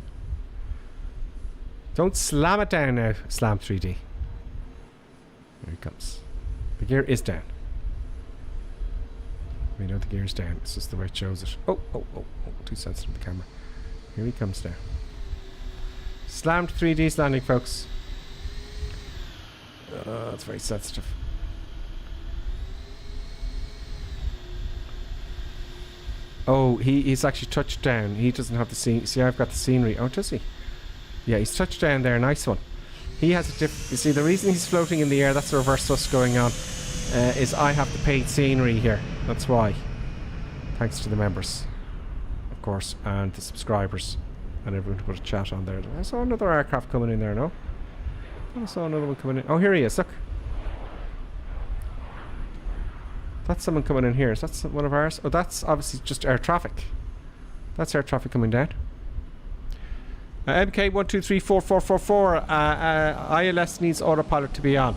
Don't slam it down now. Slam 3D. Here he comes. The gear is down. We know the gear's down. It's just the way it shows it. Oh. Too sensitive to the camera. Here he comes now. Slammed 3D's landing, folks. It's very sensitive. Oh, he's actually touched down. He doesn't have the scene. See, I've got the scenery. Oh, does he? Yeah, he's touched down there. Nice one. He has a you see, the reason he's floating in the air, that's the reverse thrust going on, is I have the paid scenery here. That's why. Thanks to the members, of course, and the subscribers, and everyone who put a chat on there. I saw another aircraft coming in there, no? I saw another one coming in. Oh, here he is, look. That's someone coming in here. Is that one of ours? Oh, that's obviously just air traffic. That's air traffic coming down. MK123444. ILS needs autopilot to be on.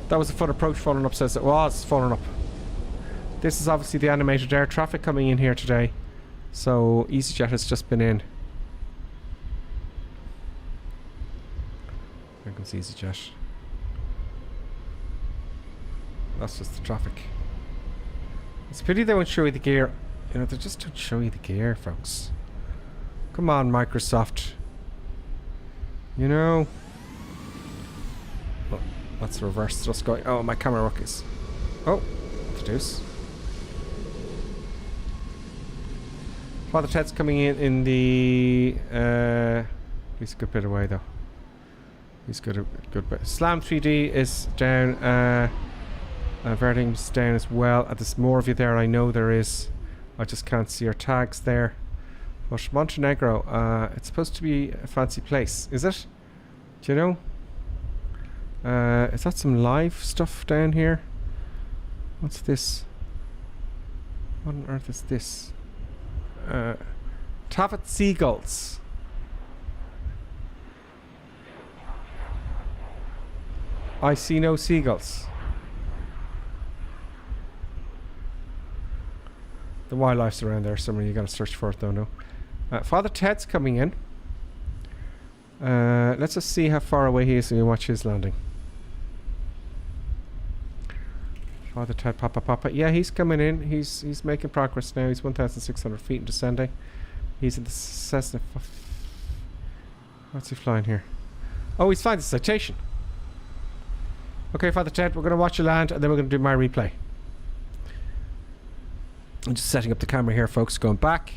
That was a foot approach falling up, says it was falling up. This is obviously the animated air traffic coming in here today. So EasyJet has just been in. There comes EasyJet. That's just the traffic. It's a pity they won't show you the gear. You know, they just don't show you the gear, folks. Come on, Microsoft. You know. Oh, that's the reverse thrust going. Oh, my camera work is. Oh, the deuce. Father Ted's coming in the. He's a good bit away though. He's good bit. Slam 3D is down. Verding's down as well. There's more of you there. I know there is. I just can't see your tags there. But Montenegro, it's supposed to be a fancy place, is it? Do you know? Is that some live stuff down here? What's this? What on earth is this? Tivat seagulls. I see no seagulls. The wildlife's around there somewhere. You gotta search for it though, no? Father Ted's coming in. Let's just see how far away he is and we watch his landing. Father Ted, Papa. Yeah, he's coming in. He's making progress now. He's 1,600 feet and descending. He's in the Cessna. What's he flying here? Oh, he's flying the Citation. Okay, Father Ted, we're going to watch you land and then we're going to do my replay. I'm just setting up the camera here, folks. Going back.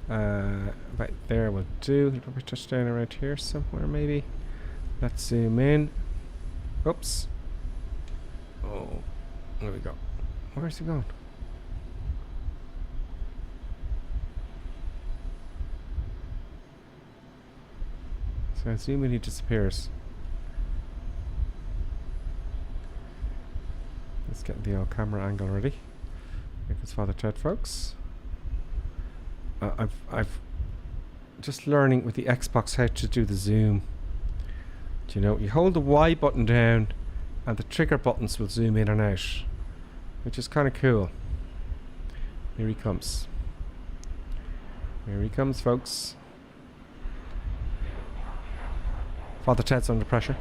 Right there will do. He'll probably touch down around here somewhere, maybe. Let's zoom in. Oops. Oh, there we go. Where's he going? So I zoom in, he disappears. Let's get the old camera angle ready. Here comes Father Ted, folks. I've just learning with the Xbox how to do the zoom. Do you know, you hold the Y button down and the trigger buttons will zoom in and out, which is kind of cool. Here he comes. Here he comes, folks. Father Ted's under pressure.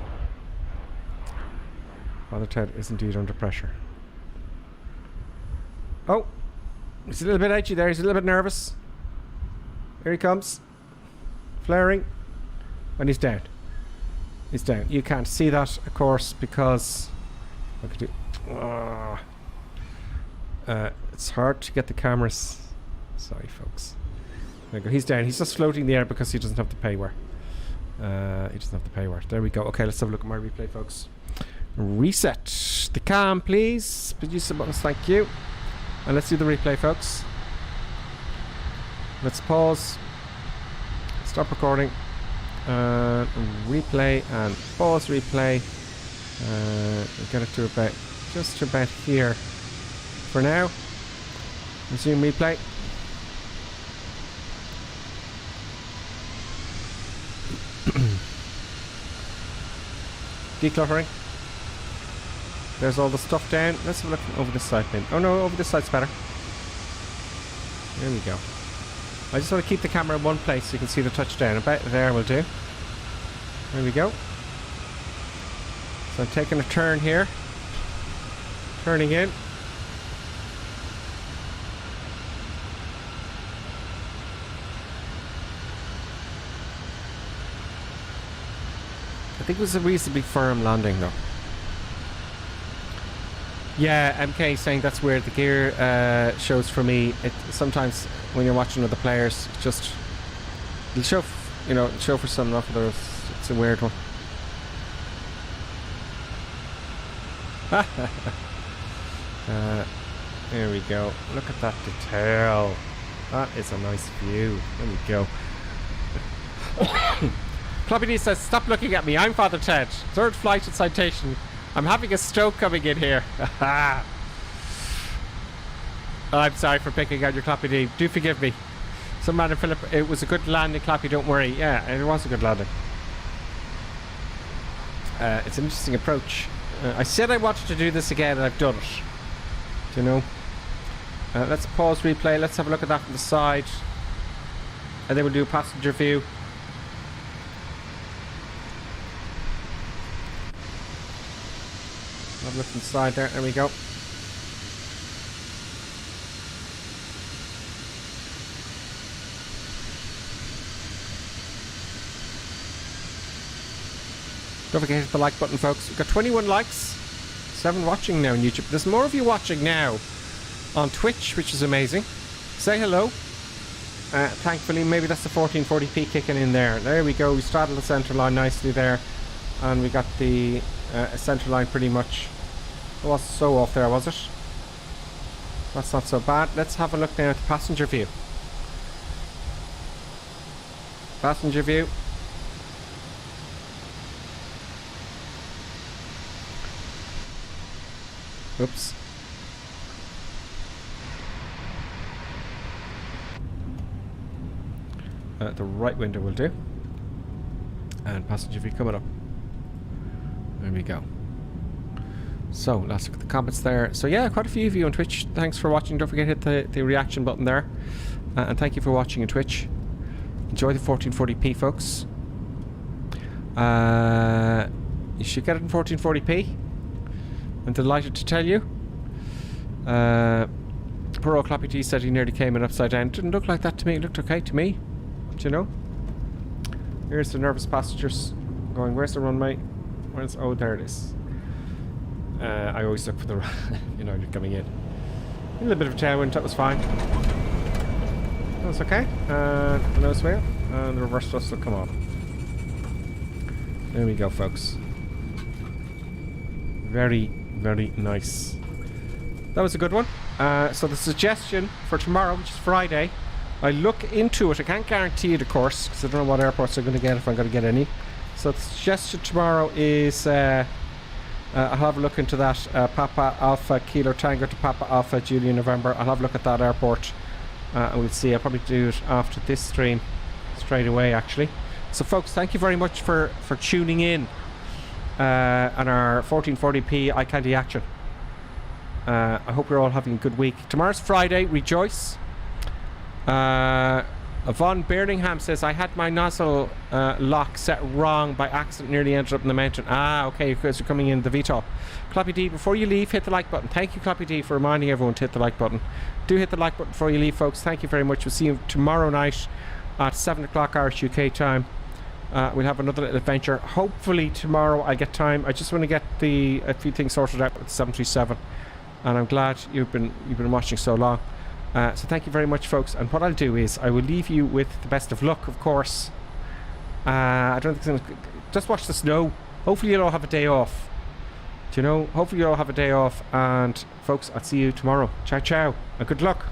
Father Ted is indeed under pressure. Oh, he's a little bit edgy there. He's a little bit nervous. Here he comes. Flaring. And he's down. He's down. You can't see that, of course, because I could do. It's hard to get the cameras. Sorry, folks. There we go. He's down. He's just floating in the air because he doesn't have the payware. He doesn't have the payware. There we go. Okay, let's have a look at my replay, folks. Reset the cam, please. Producer buttons, thank you. And let's do the replay, folks. Let's pause. Stop recording. Replay and pause replay. We'll get it to about just about here for now. Resume replay. Decluttering. There's all the stuff down. Let's have a look over this side then. Oh no, over this side's better. There we go. I just want to keep the camera in one place so you can see the touchdown. About there will do. There we go. So I'm taking a turn here. Turning in. I think it was a reasonably firm landing though. Yeah, MK saying that's where the gear shows for me. It sometimes when you're watching other players, just it'll show, it'll show for some, not for others. It's a weird one. There we go. Look at that detail. That is a nice view. There we go. Floppy D says, stop looking at me. I'm Father Ted. Third flight at citation. I'm having a stroke coming in here. I'm sorry for picking out your Clappy D. Do forgive me. Some man in Philip, it was a good landing, Clappy, don't worry. Yeah, it was a good landing. It's an interesting approach. I said I wanted to do this again and I've done it. Do you know? Let's pause replay. Let's have a look at that from the side. And then we'll do a passenger view. Have a look from the side there. There we go. Don't forget to hit the like button, folks. We've got 21 likes, 7 watching now on YouTube. There's more of you watching now on Twitch, which is amazing. Say hello. Thankfully, maybe that's the 1440p kicking in there. There we go. We straddled the centre line nicely there. And we got the centre line pretty much. It wasn't so off there, was it? That's not so bad. Let's have a look now at the passenger view. Passenger view. Oops. The right window will do. And passenger view coming up. There we go. So let's look at the comments there. So yeah, quite a few of you on Twitch. Thanks for watching. Don't forget to hit the reaction button there. And thank you for watching on Twitch. Enjoy the 1440p, folks. You should get it in 1440p. I'm delighted to tell you. Poor old Clappy T said he nearly came in upside down. Didn't look like that to me. It looked okay to me. Do you know? Here's the nervous passengers going, where's the runway? Where's, oh, there it is. I always look for the, you're coming in. A little bit of a tailwind, that was fine. That was okay. The nose wheel and the reverse thrust will come off. There we go, folks. Very, very nice. That was a good one. So the suggestion for tomorrow, which is Friday, I look into it. I can't guarantee it, of course, because I don't know what airports I'm going to get, if I'm going to get any. So the suggestion tomorrow is I'll have a look into that. Papa Alpha Kilo Tango to Papa Alpha Julia November. I'll have a look at that airport and we'll see. I'll probably do it after this stream straight away, actually. So folks, thank you very much for tuning in on our 1440p eye candy action. I hope you're all having a good week. Tomorrow's Friday. Rejoice. Von Birmingham says, I had my nozzle lock set wrong by accident, nearly ended up in the mountain. Ah, okay, because you're coming in the VTOL. Clappy D, before you leave, hit the like button. Thank you, Clappy D, for reminding everyone to hit the like button. Do hit the like button before you leave, folks. Thank you very much. We'll see you tomorrow night at 7 o'clock Irish UK time. We'll have another little adventure. Hopefully tomorrow I get time. I just want to get a few things sorted out with the 737. And I'm glad you've been watching so long. So thank you very much, folks. And what I'll do is I will leave you with the best of luck, of course. I don't think it's gonna, just watch the snow. Hopefully you'll all have a day off. Do you know? Hopefully you'll all have a day off. And folks, I'll see you tomorrow. Ciao, ciao, and good luck.